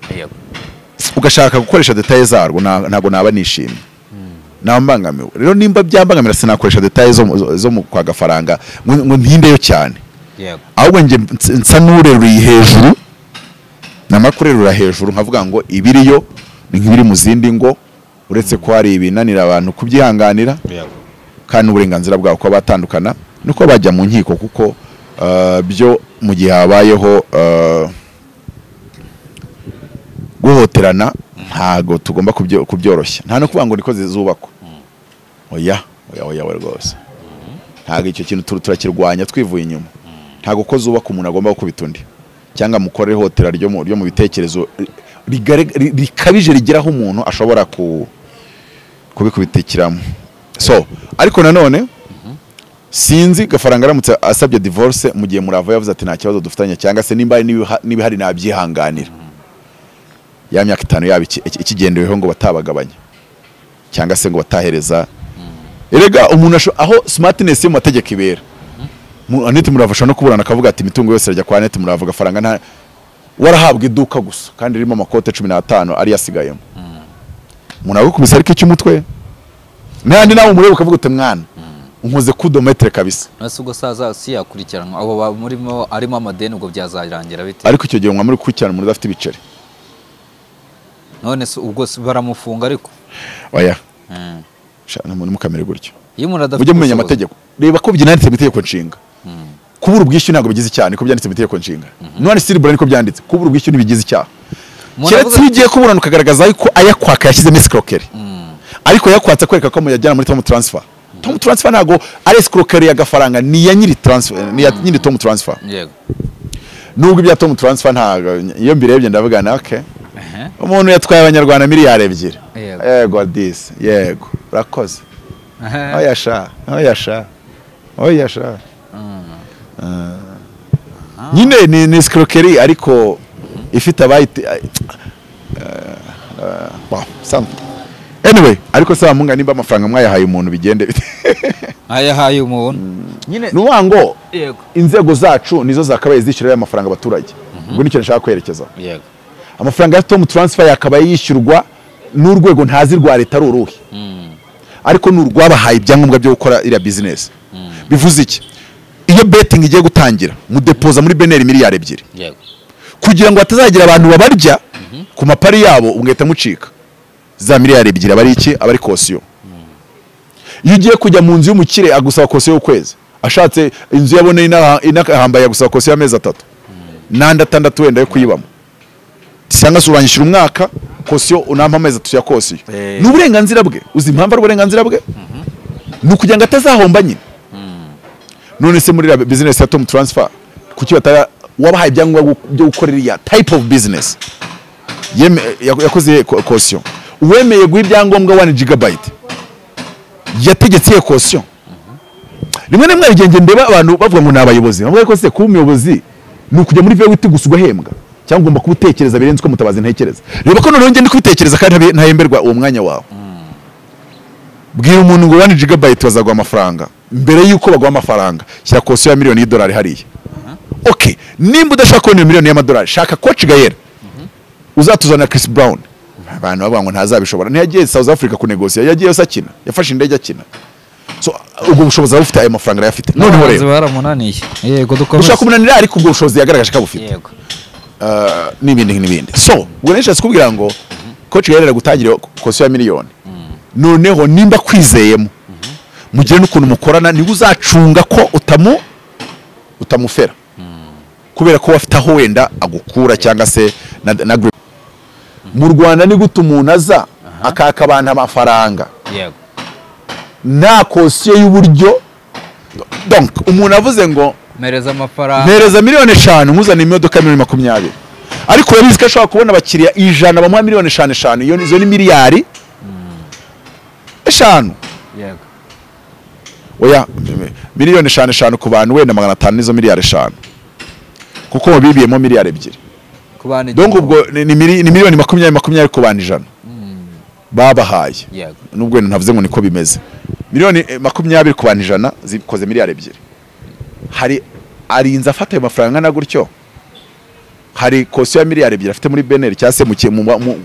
ugashaka gukoresha details zarwo ntago naba nishimye nambangamiwe. Rero nimba byambangamira sinakoresha details zo mu kwa gafaranga ngo ntindeyo cyane. Ahubwo nge nsa n'ureruriye hejuru namakurerura hejuru nkavuga ngo ibiriyo ni nk'ibiri mu zindi ngo uretse ko hari ibinanira abantu kubyihanganira kandi uburenganzira bwabo ko batandukana nuko bajya mu nkiko kuko byo mu gihe habayeho guhoterana ntago tugomba kubyoroshya. Nta no kuvuga ngo niko zizubakwa. Oya rwose ntago icyo kintu turakirwanya twivuye inyuma. Ntago ko zubaka umuntu agomba gukubita undi cyangwa mukore hotera ryo mu bitekerezo rikabije rigeraho umuntu ashobora kubikubitikiramo. So ariko nanone sinzi gafaranga aramutse asabye divorce mu gihe murava yavuze ati nta kibazo dufitanye cyangwa se nimba hari nabyihanganira ya myaka 5 yaba ikigendeweho ngo batabagabanya cyangwa se ngo batahereza. Erega umuntu aho smartness yo mategeko ibera Anete muravasha no kuburana akavuga ati imitungo yose rajya kwa Anete muravuga gafaranga nta warahabwa iduka gusa kandi ririmo amakote 15 ari yasigayemo. Munawe kubisa ariko cy'umutwe nandi nawe murebe ukavuga ute mwana unkoze kudometre kabisa. Nasugo saza si yakurikiranwa abo murimo arimo amadeni ubwo byazarangira bite. Ariko icyo gihe umwe muri kurikirana muri afite ibiceri. None ubwo baramufunga ariko. Oya. Shana muri mukamere gutyo. Iyo umuntu adafite ujye mumenya amategeko. Reba ko byanditse mu itegeko nshinga. Kubura ubwishyu ntabwo bigize cyane ko byanditse mu itegeko nshinga. None siribura niko byanditse. Kubura ubwishyu nibigize icyaha. Keretse ugiye kuburana ukagaragaza ko ayakwaka yashyizemo escroquerie. Ariko yakwatse kwereka ko muyajyana muri Tom Transfer. Tom Transfer ntago ari escroquerie ya gafaranga ni ya nyiri transfer ni ya nyiri Tom Transfer. Yego. Nubwo ibya Tom Transfer ntago iyo mbirebye ndavuga na okay. Umuntu yatwaye abanyarwanda miliyari 2. Yego this. Yego. Urakoze. Oyasha. Nyine ni escroquerie ariko ifite abayite anyway ariko saba munga nimba amafaranga mwayahaye umuntu bigende bite. Ayahaye umuntu nyine nuwango inzego zacu nizo zakabaye zishyurira amafaranga abaturage. Ubwo nicyo nshaka kwerekeza. Yego. Amafaranga ya Tom Transfer yakabaye yishyurwa n'urwego ntazi rwa leta ruruhi. Ariko n'urwabahaye ibyangombwa byo gukora iriya business. Bivuze iki? Iyo betting igiye gutangira mu deposa muri Beneri miliyari 2. Yego. Kugira ngo atazagira abantu babarya ku mapari yabo ungeta mucika. Za miliyari 2 abari iki abari caution. Iyo ugiye kujya mu nzu y'umukire agusaba caution y'ukwezi. Ashatse inzu yabone inahambaye agusaba caution y'amezi 3. Nanda 6 wenda yo kuyibamo. Tisanga suranyishira umwaka caution unampa amezi 3 ya caution. N'uburenganzira bwe. Uzi impamvu uburenganzira bwe? Nukugira ngo atazahomba nyine. None se muri business ya Tom Transfer kuki bataya wabahaye ibyangombwa byo gukorera ya type of business yakoze caution uwemeye guha ibyangombwa 1 GB yategetse caution. Rimwe na rimwe igenge ndeba abantu bavuga ngo nabayobozi bavuga ko se kuba umuyobozi nukujya muri VWT gusa ugahembwa cyangwa ugomba kubutekereza birenze ko mutabazi ntekereza. Reba ko none ndi kubitekereza kandi ntahemberwa uwo mwanya wawe. Bwira umuntu ngo 1 GB bazagwa amafaranga mbere yuko bagwa amafaranga shyira caution ya miliyoni $1 hariya. Okay, nimba udashaka kubona miliyoni y'amadolari shaka coach Gael. Uzatuzana Chris Brown. Abantu bavuga ngo ntazabishobora. Ntiyagiye South Africa ku negotiate yagiye yosakina yafashe indege akina. So ubwo bushobozi bufite ayo mafaranga yafite. None rero baramunaniye. Yego dukomeze. Ushaka kumunanira ariko ubwo bushobozi yagaragaje ko bufite. Yego. N'ibindi. So ubwo neshatse kubwira ngo coach Gael aragutangira caution ya miliyoni. Noneho nimba kwizeyemo mugire n'ukuntu mukorana ni uzacunga ko utamufera kubera ko wafite aho wenda agukura cyangwa se na mu Rwanda ni gute umuntu aza akaka abantu amafaranga yego nta kosiyo y'uburyo. Donc umuntu avuze ngo mereza amafaranga mpereza miliyoni 5 nkuzana imodoka 2020, ariko yabizi ko ashobora kubona abakiriya 100 bamuha miliyoni 5 iyo nizo ni miliyari 5. yego Oya miliyoni 5 ku bantu wenda 500 nizo miliyari 5 kuko bibiyemo miliyari 2. kubana donc ubwo ni miliyoni 20 ku bantu 100 babahaye. yego nubwo ntavuze ngo niko bimeze, miliyoni 20 ku bantu 100 zikoze miliyari 2. hari arinza afata ayo mafaranga na gutyo, hari kosiyo ya miliyari 2 afite muri beneri cyangwa se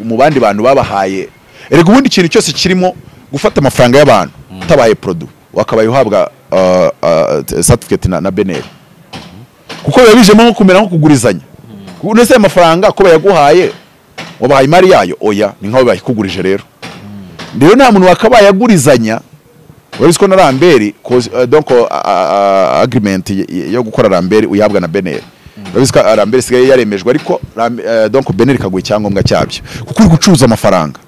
mu bandi bantu babahaye. Erega ubundi ikintu cyose kirimo gufata amafaranga y'abantu utabaye produit wakabaye uhabwa certificate na beneri, kuko yabijemo nko kumera nko kugurizanya. Nese amafaranga ko bayaguhaye wabahaye imari yayo, oya ni nkaho bayikugurije. Rero nta muntu wakabaye agurizanya. Wabiziko na Ramberi donc agreement yo gukora Ramberi uyahabwa na beneri. Wabiziko Ramberi sigaye yaremejwe, ariko donc beneri kaguye icyangombwa cyabyo kuko uri gucuruza amafaranga.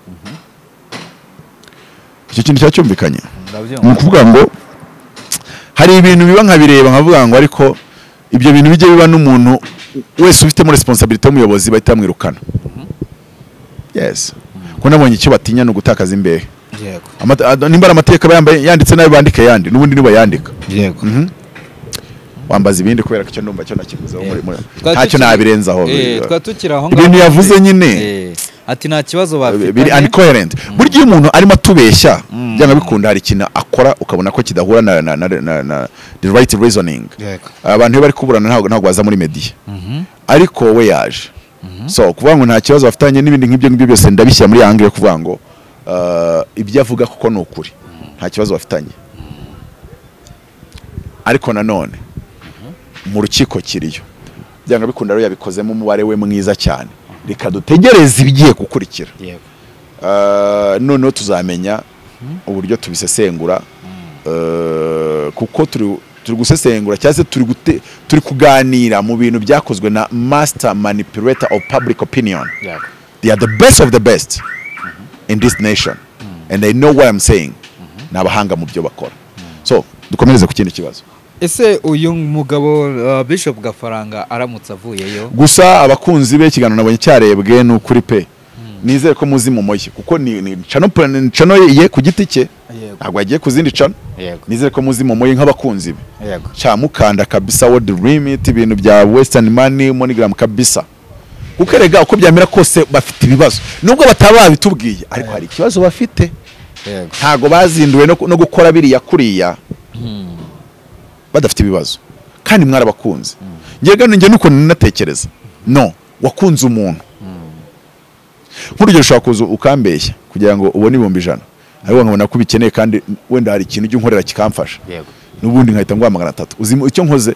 Icyo kintu cyacyumvikanye. Ni ukuvuga ngo hari ibintu biba nkabireba nkavuga ngo ariko ibyo bintu bijye biba n'umuntu wese ufitemo responsibility y'umuyobozi bahita bamwirukana. Yes. Ko nabonye icyo batinya no gutakaza imbehe. Yego. Nimbara amateka yanditse nayo bandike yandi nubundi niba yandika. Yego. Wambaza ibindi kubera ko cyo ndumva cyo nakivuzeho muri ntacyo nabirenzaho. Twatukira aho ibintu yavuze nyine ati nta kibazo bafite biri incoherent. Burya umuntu arimo atubeshya byanga bikunda hari ikintu akora ukabona ko kidahura na the right reasoning. Abantu bari kuburana ntago baza muri media, ariko we yaje. So kuvuga ngo nta kibazo bafitanye n'ibindi nk'ibyo byose ndabishyira muri angle yo kuvuga ngo ibyo avuga kuko no ukuri nta kibazo bafitanye, ariko nanone mu rukiko kiriyo byanga bikunda rero yabikozemo umubare we mwiza cyane. Reka dutegereze ibigiye gukurikira. None tuzamenya uburyo tubisesengura, kuko turi gusesengura cyangwa se turi kuganira mu bintu byakozwe na master manipulator of public opinion. They are the best of the best in this nation and they know what I'm saying. Nabahanga mu byo bakora. So dukomereze ku kindi kibazo. Ese uyu mugabo Bishop Gafaranga aramutse avuyeyo, gusa abakunzi be kiganiro nabonye cyarebwe n'ukuri pe. Nizere ko muzi mu moye kuko ni channel ye ku giti cye, ntabwo yagiye ku zindi channel. Nizere ko muzi mu moye nk'abakunzi be. Cyamukanda kabisa what the limit ibintu bya Western Money Monogram kabisa. Kuko erega uko byamera kose bafite ibibazo nubwo bataba bitubwiye, ariko hari ikibazo bafite. Ntago bazinduwe no gukora biriya kuriya badafite ibibazo, kandi mwarabakunze. Njye nuko ninatekereza no wakunze umuntu nk'urugero ushaka kuza ukambeshya kugira ngo ubone 100,000, ariko nkabona ko bikeneye kandi wenda hari ikintu cy'unkorera kikamfasha, n'ubundi nkahita ngo 300. Uzimo icyo nkoze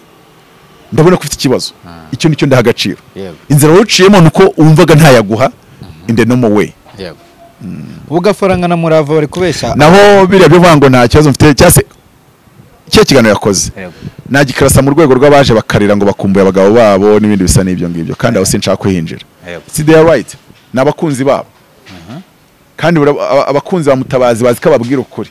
ndabona ko ufite ikibazo, icyo nicyo ndaha agaciro. Inzira wuciyemo nuko umvaga ntayaguha in the normal way. Ugafaranga na Murava bari kubeshya naho biriya byo vuga ngo nta kibazo mfite cyase cyo kiganiro yakoze. Nagikarasa mu rwego rw'abaje bakarira ngo bakumbuye abagabo babo n'ibindi bisa n'ibyo ngibyo, kandi aho sinshaka kwihinjira. Si they are right, nabakunzi babo. Kandi abakunzi ba Mutabazi bazi ko babwira ukuri.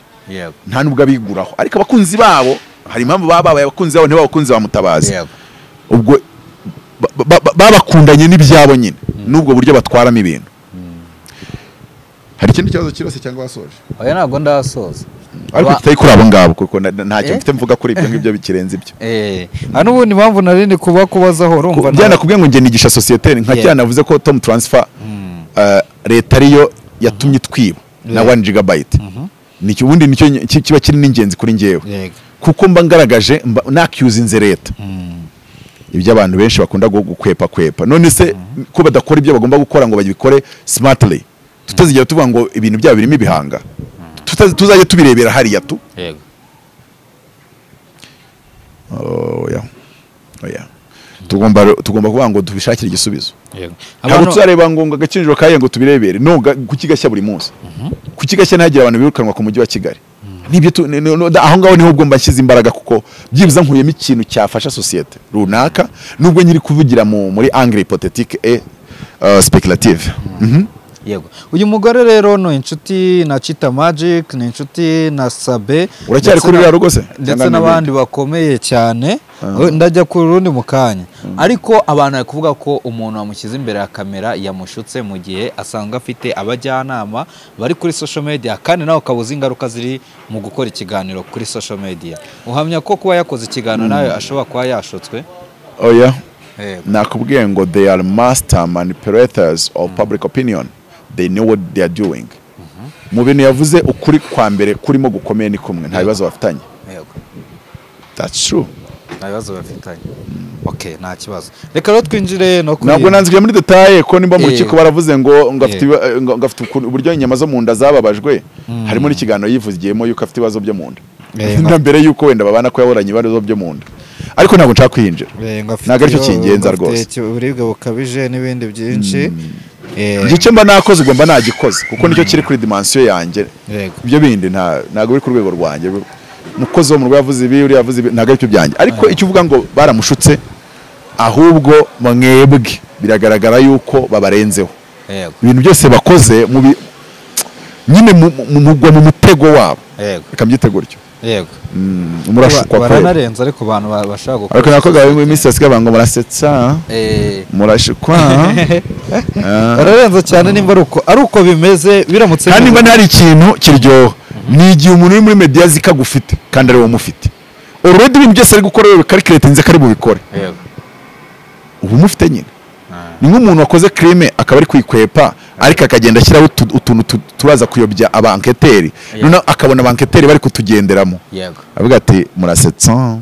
Nta nubwo abiguraho, ariko abakunzi babo hari impamvu babaye abakunzi babo ntibabakunzi ba Mutabazi. Ubwo babakundanye n'ibyabo nyine nubwo buryo batwaramo ibintu. Hari ikindi kibazo kirose cyangwa wasoje? Oya ntabwo ndasoza. Ariko kitari kuri abo ngabo kuko ntacyo mfite mvuga kuri ibyo ngibyo bikirenze ibyo. Hano ubundi mpamvu narindi kubazaho urumva byana kubwiye ngo nge nigisha societe nka cyane navuze ko Tom Transfer leta ariyo yatumye twiba na 1 GB. Nicyo ubundi nicyo kiba kiri n'ingenzi kuri ngewe, kuko mba ngaragaje nakyuzinze leta ibyo abantu benshi bakunda gukwepa. None se ko badakora ibyo bagomba gukora ngo bagikore smartly, tutazigira tuvuga ngo ibintu byabo birimo ibihanga, tuzajye tubirebera hariya tu. Tugomba kuvuga ngo tubishakire igisubizo. Ntabwo tuzareba ngo agakinjiro kaye ngo tubirebere, no kukigashya buri munsi. Kukigashya ntagira abantu birukanwa ku mujyi wa Kigali. Nibyo aho ngaho niho ugomba nshyize imbaraga, kuko byibuza nkuyemo ikintu cyafasha societe runaka, nubwo nyiri kuvugira muri angle hypothétique et spéculative. yego uyu mugore rero no inshuti na Chita Magic, ni inshuti na Sabe, uracyari kuri ya rugo se ndetse n'abandi bakomeye cyane. Ndajya ku rundi mukanya, ariko abantu bari kuvuga ko umuntu wamushyize imbere ya kamera yamushutse mu gihe asanga afite abajyanama bari kuri social media, kandi nawe ukabuza ingaruka ziri mu gukora ikiganiro kuri social media. Uhamya ko kuba yakoze ikiganiro nawe ashobora kuba yashutswe? Oya, nakubwiye ngo they are master manipulators of public opinion. They know what they are doing. Mu bintu yavuze ukuri kwa mbere kurimo gukomeye ni kumwe, nta bibazo bafitanye. That's true. Nta bibazo bafitanye. Okay, nta kibazo. Reka rero twinjire no kuri. Ntabwo nanzikira muri detail ko nimba mu rukiko baravuze ngo ngafite uburyo inyama zo mu nda zababajwe, harimo n'ikiganiro yivugiyemo yuko afite ibibazo byo mu nda. Na mbere yuko wenda babana ko yaboranye ibibazo byo mu nda. Ariko ntabwo nshaka kwinjira. Ntabwo aricyo kingenza rwose. Uburibwe bukabije n'ibindi byinshi. Igice mba nakoze ubwo mba nagikoze kuko nicyo kiri kuri dimension yanjye. Ibyo bindi ntabwo biri ku rwego rwanjye. Mukozi wo mu rwego yavuze ibi, uri yavuze ibi, ntabwo aricyo byanjye. Ariko icyo uvuga ngo baramushutse, ahubwo mwebwe biragaragara yuko babarenzeho. Ibintu byose bakoze nyine mugwa mu mutego wabo. Reka mbyite gutyo. Yego. Murashukwa kwa. Baranarenza ariko abantu bashaka gukora. Ariko nakoga iminsi yasigaye bango murasetsa. Murashukwa. Bararenza cyane nimba ari uko bimeze biramutse. Kandi nimba hari ikintu kiryoha. Ni igihe umuntu uri muri media zikagufite kandi ari wo mufite. Already ibintu byose ari gukora wewe calculate nze kari bubikore. Yego. Ubu mufite nyine. Ni nk'umuntu wakoze crime akaba ari kwikwepa ariko akagenda ashyiraho utuntu turaza kuyobya abanketeri, none akabona abanketeri bari kutugenderamo. Yego. Avuga ati murasetsa.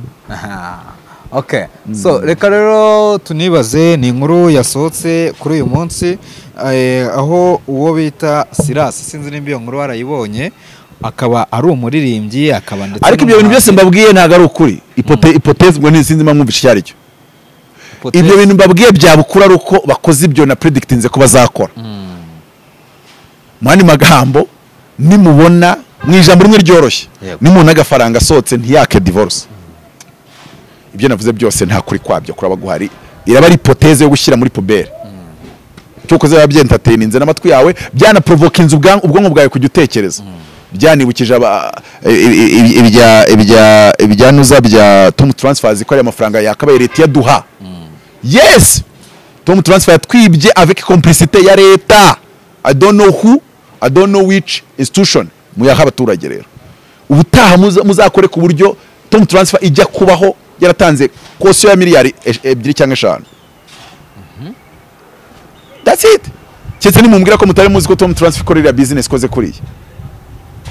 Okay. So reka rero tunibaze, ni inkuru yasohotse kuri uyu munsi aho uwo bita Silas, sinzi nimba iyo nkuru warayibonye, akaba ari umuririmbyi, akaba ndetse ariko ibyo bintu byose mbabwiye ntago ari ukuri. Hypothèse ngo ntisinzi mwumvisha cyari cyo. Ibyo bintu mbabwiye byabukura ari uko bakoze ibyo na predictinze ko bazakora. Mwani magambo nimubona mu ijambo rimwe ryoroshye, nimuntu agafaranga asohotse ntiyake divorce. Ibyo navuze byose nta kuri kwabyo kuraba guhari, iraba ari hypothèse yo gushyira muri poubelle. Cyokoze yabyentateninze n'amatwi yawe, byana provoke inzu ubwonko bwawe kujya utekereza. Byanibukije ibijyanuza bya Tom Transfers ko ari amafaranga yakabaye leta yaduha. Yes, Tom Transfer yatwibye avec complicité ya leta. I don't know who, I don't know which institution muyaha abaturage rero. Ubutaha muzakore ku buryo Tom Transfer ijya kubaho yaratanze kosiyo ya miliyari 2 cyangwa 5. That's it. Cyetse nimumbwira ko mutari muzi ko Tom Transfer ikorera business koze kuriye.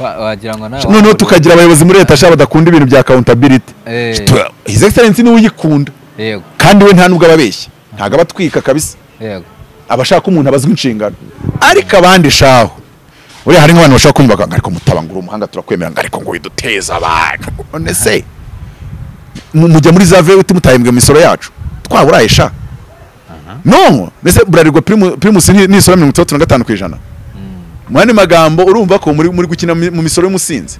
Wagira ngo nawe. None tukagira abayobozi muri leta shaba badakunda ibintu bya accountability. His Excellency ni uyikunda. Yego. Kandi we nta nubwo ababeshya. Ntago abatwika kabisa. Yego. Abashaka umuntu abazwe inshingano. Ariko abandi shaho. Uri hari nk'abantu bashaka kumva ariko mutabangura umuhanga turakwemera ariko ngo widuteza abantu. None se mujya muri zave uti mutahembwe mu misoro yacu. Twaburaye sha. No, mbese burarirwa primus ni isoro 35%. Mwani magambo urumva ko muri gukina mu misoro y'umusinzi.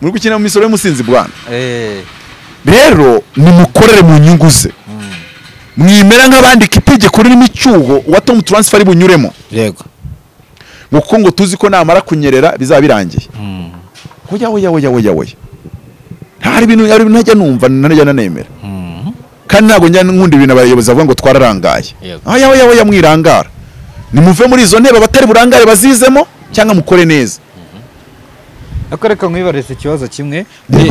Muri gukina mu misoro y'umusinzi bwana. Rero nimukorere mu nyungu ze. Mwimera nk'abandika itegeko ririmo icyuho wa Tom Transfer bunyuremo. Yego. Nguko ngo tuzi ko namara kunyerera bizaba birangiye. Hoya. Hari ibintu ntajya numva nanajya nanemera. Kandi ntago njya nkunda ibintu abayobozi bavuga ngo twararangaye. Hoya mwirangara. Nimuve muri izo ntebe abatari burangare bazizemo cyangwa mukore neza. Akoreka nkwibarese ikibazo kimwe,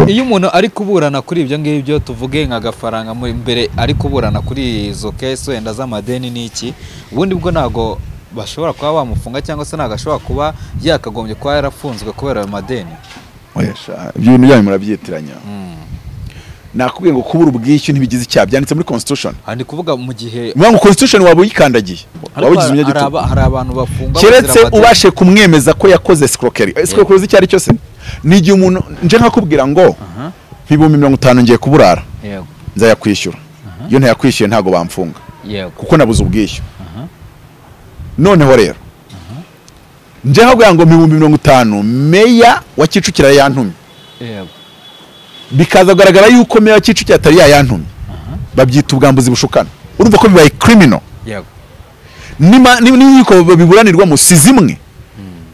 iyo umuntu ari kuburana kuri ibyo ngibyo tuvuge nka gafaranga muri mbere ari kuburana kuri izo case wenda z'amadeni n'iki, ubundi bwo nago bashobora kuba bamufunga cyangwa se nagashobora kuba yakagombye kuba yarafunzwe kubera ayo madeni. Oyesha ibyo bintu byanyu murabyitiranya. Nakubwiye ngo kubura ubwishyu ntibigize icyaha byanditse muri constitution. Handi kuvuga mu gihe mu constitution waba uyikandagiye. Wabugize umunyagitugu. Hari abantu bafunga keretse ubashe kumwemeza ko yakoze escroquerie. Escroquerie icyari cyose ni igihe umuntu nje nkakubwira ngo ibihumbi 50 ngiye kuburara. Yego. Nzayakwishyura. Iyo ntayakwishyuye ntago bamfunga. Yego. Kuko nabuze ubwishyu. Noneho rero nje nkakubwira ngo ibihumbi 50 meya wa Kicukiro yantumye. Yego. Bikaza kugaragara yuko meya wa Kicukiro atari yantumye. Babyita ubwambuzi bushukana. Urumva ko bibaye criminal. Yego. n'inkiko biburanirwamo si zimwe.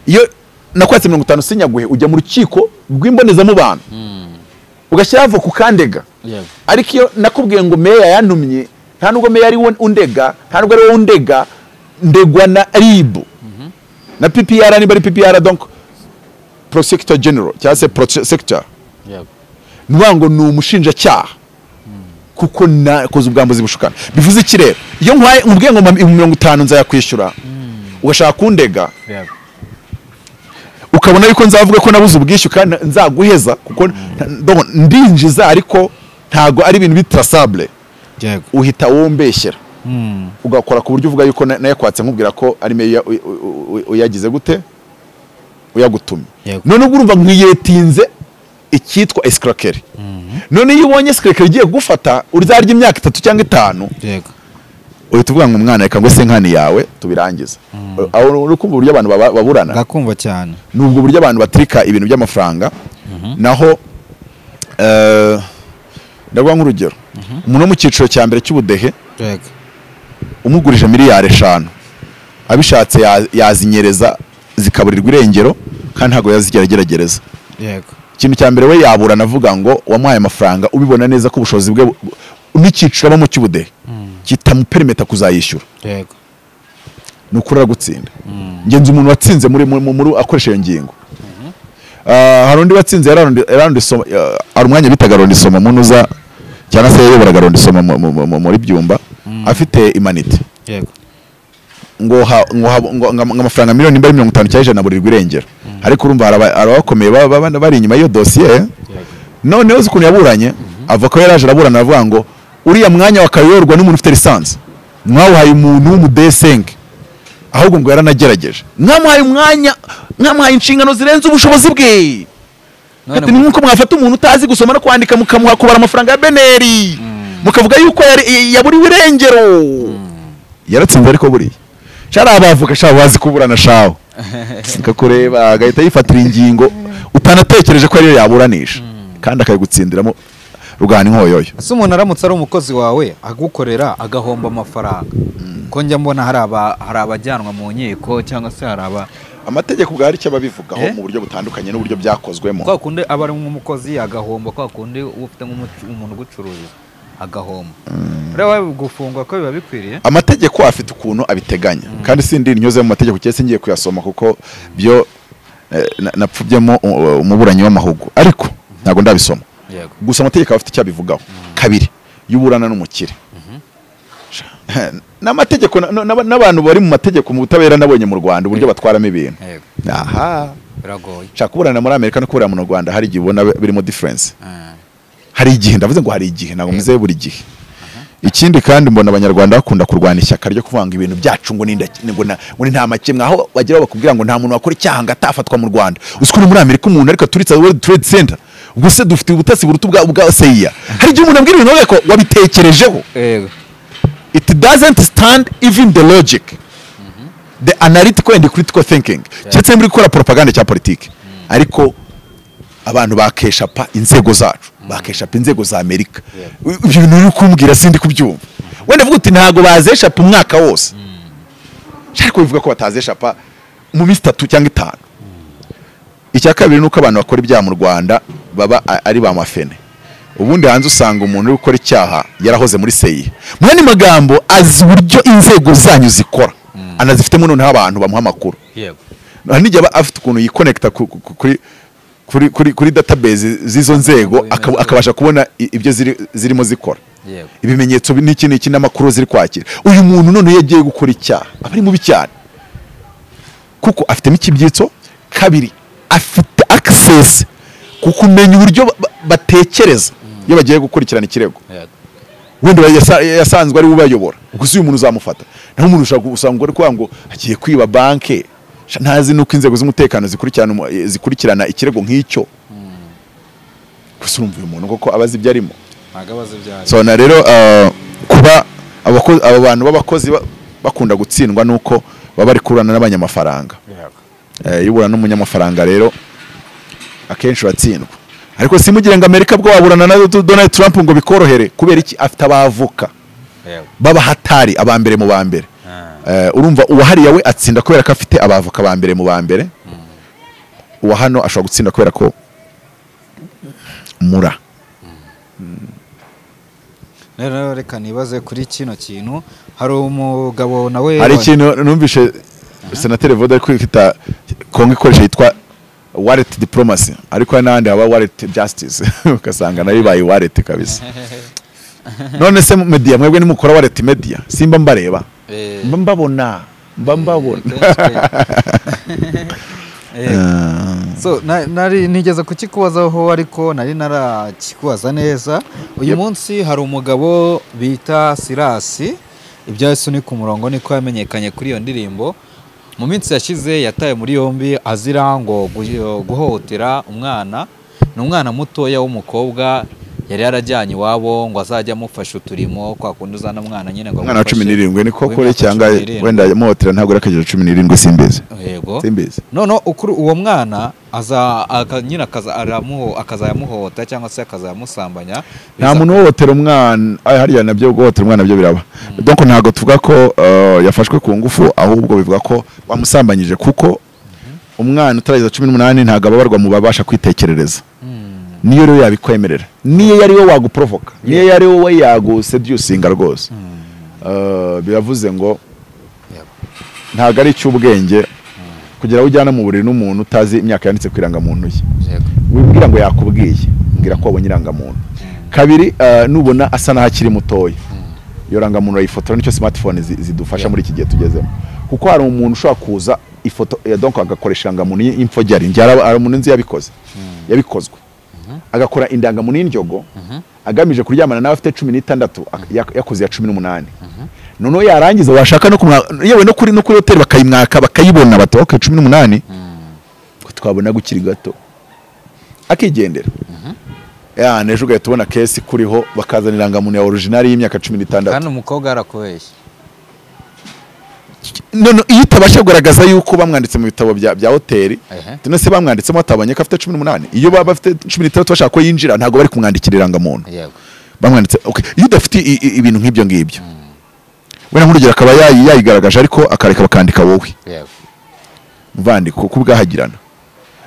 Iyo nakwatse 50 sinyaguhe ujya mu rukiko rw'imbonezamubano ugashyira avoka ukandega. Ariko iyo nakubwiye ngo meya yantumye nta nubwo meya ari undega, nta nubwo ari wowe undega, ndegwa na RIB na PPR, niba ari PPR donc prosecutor general cyangwa se prosecutor. Nubango ni umushinjacyaha kuko nakoze ubwambuzi bushukana. Bivuze iki rero? Iyo nkwaye nkubwiye ngo 50 nzayakwishyura ugashaka kundega ukabona yuko nzavuga ko nabuze ubwishyu kandi nzaguheza kuko ndinjiza ariko ntago ari ibintu bitrasable, uhita wombeshyera ugakora ku buryo uvuga yuko nayakwatse nkubwira ko ari meya uyagize gute uyagutumye. None ubwo urumva nkwiyetinze icyitwa escroquerie. None iyo ubonye escroquerie igiye gufata urizarya imyaka 3 cyangwa 5 uhita uvuga ngo umwana reka ngo se nkani yawe tubirangiza. Aho urukumva buryo abantu baburana gakumva cyane nubwo buryo abantu batrika ibintu by'amafaranga. Naho ndavuga nk'urugero umuntu mu cyiciro cya mbere cy'ubudehe umugurije miliyari 5 abishatse yazinyereza zikaburirwa irengero kandi ntago yazigeragereza. Ikintu cya mbere we yabura navuga ngo wamuhaye amafaranga ubibona neza ko ubushobozi bwe n'icyiciro abamo cy'ubudehe kitamuperimeta kuzayishyura. Nukurara gutsinda. Ngenzi umuntu watsinze muri akoresha iyo ngingo. Hari undi watsinze yarandisoma ari umwanya bitaga rondisoma munuza cyangwa se yayoboraga rondisoma muri byumba afite imanite. Ngo amafaranga miliyoni 50 cy'ijana na buri rwirengero. Ariko urumva arabakomeye bari inyuma iyo dossier. None uzi kuntu yaburanye ava ko yaraje araburana avuga ngo uriya mwanya wakayorwa n'umuntu ufite lisansi mwawuhaye umuntu w'umuD5 ahubwo ngo yaranagerageje mwamuhaye umwanya mwamuhaye inshingano zirenze ubushobozi bwe. Ati ni nkuko mwafata umuntu utazi gusoma no kwandika mukamuha kubara amafaranga ya beneri mukavuga yuko yaburiwe irengero. Yaratsinze ariko buriya cyari abavuga shaka bazi kuburana shaho sikakureba agahita yifatira ingingo utanatekereje ko ariyo yaburanisha kandi akayigutsindiramo rugana inkoyoyo. Ese umuntu aramutse ari umukozi wawe agukorera agahomba amafaranga ko njya mbona hari abajyanwa mu nkiko cyangwa se hari amategeko bwari cyo babivugaho mu buryo butandukanye n'uburyo byakozwemo. Kwa kundi aba ari nk'umukozi agahomba, kwa kundi ufite nk'umuntu gucuruza agahomba. Rero gufungwa ko biba bikwiriye. Amategeko afite ukuntu abiteganya kandi sindi nyoze mu mategeko cyese ngiye kuyasoma kuko byo napfubyemo umuburanyi w'amahugu ariko ntago ndabisoma. Gusa amategeko afite icyo bivugaho. Kabiri yuburana n'umukire. N'amategeko n'abantu bari mu mategeko mu butabera nabonye mu Rwanda uburyo batwaramo ibintu. Biragoye. Kuburana muri Amerika no kuburana mu Rwanda hari igihe ubona birimo difference. Hari igihe ndavuze ngo hari igihe ntabwo muze buri gihe. Ikindi kandi mbona abanyarwanda bakunda kurwana ishyaka ryo kuvanga ibintu byacu ngo ngo nta makemwe aho bagira bakubwira ngo nta muntu wakora icyaha ngatafatwa mu Rwanda. Usikuri muri Amerika umuntu ariko turitsa World Trade Center ubwo se dufite ubutasi burutu bwa seya. Hari igihe umuntu abwira ibintu ko wabitekerejeho. It doesn't stand even the logic, the analytical and critical thinking. Cyetse muri gukora propaganda cya politiki ariko abantu bakesha pa inzego zacu bakesha pa inzego za Amerika. Ibyo bintu uri kumbwira sindi kubyumva. Wenda vuga uti ntago bazesha pa umwaka wose. Cyari kubivuga ko batazesha pa mu minsi 3 cyangwa 5. Icya kabiri nuko abantu bakora ibyaha mu Rwanda baba ari ba mafene. Ubundi hanze usanga umuntu uri gukora icyaha yarahoze muri seyi. Mwani magambo azi uburyo inzego zanyu zikora. Anazifitemo noneho abantu bamuha amakuru. Yego. Nijya afite ukuntu yiconnecta kuri database z'izo nzego akabasha kubona ibyo zirimo zikora. Yego. Ibimenyetso n'iki n'amakuru ziri kwakira. Uyu muntu none yagiye gukora icyaha. Abari mubi cyane. Kuko afitemo ikibyitso. Kabiri afite access kukumenya uburyo batekereza iyo bagiye gukurikirana ikirego. Wenda yasanzwe ari ubayobora. Gusa uyu muntu uzamufata. Naho umuntu ushaka usanga ari kwa ngo agiye kwiba banke. Ntazi nuko inzego z'umutekano zikurikirana ikirego nk'icyo. Gusa urumva uyu muntu koko abazi ibyarimo. Magabaze byari. So na rero kuba abo bantu b'abakozi bakunda gutsindwa nuko baba ari kurana n'abanyamafaranga. Yibura n'umunyamafaranga rero akenshi batsindwa. Ariko simugire ngo Amerika bwo waburana na Donald Trump ngo bikorohere kubera iki afite abavoka baba hatari abambere mu bambere urumva uwahariya we atsinda kubera ko afite abavoka ba mbere mu ba mbere uwa hano ashobora gutsinda kubera ko mura rero reka nibaze kuri kino kintu hari umugabo nawe hari ikintu numvishe senateri Voda ari kwita Kongo ikoresha yitwa wallet diplomacy ariko n'ahandi haba wallet justice ugasanga nayo ibaye wallet kabisa none se media mwebwe nimukora wallet media simba mbareba mba mbabona so nari nigeze kukikubazaho ariko nari narakikubaza neza uyu munsi hari umugabo bita Sirasi ibya Yesu ni ku murongo niko yamenyekanye kuri iyo ndirimbo mu minsi yashize yataye muri yombi azira ngo guhohotera umwana ni umwana mutoya w'umukobwa yari yarajyanye iwabo ngo azajya amufasha uturimo kwa kundi uzana mwana nyine ngo umwana wa 17 niko kore cyangwa wenda yamuhotera ntabwo rakagira 17 simbizi yego simbizi none ukuri uwo mwana nyine akazayamuhota cyangwa se akazayamusambanya nta muntu wohotera umwana hariya nabyo guhotera umwana byo biraba donc ntago tuvuga ko yafashwe ku ngufu ahubwo bivuga ko wamusambanyije kuko umwana utarageza 18 ntago ababarwa mu babasha kwitekerereza niyo rero yabikwemerera niyo yari we waguprovoka niyo yari we yaguseducinga rwose biravuze ngo ntago ari cy'ubwenge kugira ujyana mu buriri n'umuntu utazi imyaka yanditse kwiranga muntu ye wibwira ngo yakubwiye ngira ko wabonye iranga muntu kabiri nubona asa naho akiri mutoya iyo ranga muntu ayifotora nicyo smartphone zidufasha muri iki gihe tugezemo kuko hari umuntu ushobora kuza ifoto donc agakoresha iranga muntu y'imfogeri njyara umuntu nzi yabikozwe agakora indangamuntu y'indyogo agamije kuryamana nawe afite 16 yakoze ya 18 noneho yarangiza washaka no yewe no kuri hotel bakayimwaka bakayibona bato okay 18 twabona gukiri gato akigendera nejo ugahita ubona case kuriho bakazana irangamuntu ya original y'imyaka 16 kandi umukobwa arakubeshya none iyo utabasha kugaragaza yuko bamwanditse mu bitabo bya hoteli tune se bamwanditsemo atabanye ko afite 18 iyo baba bafite 13 bashaka ko yinjira ntago bari kumwandikira irangamuntu bamwanditse okay iyo udafite ibintu nk'ibyo ngibyo wena nk'urugero akaba yayigaragaje ariko akareka bakandika wowe mvandi kuko ubwahagirana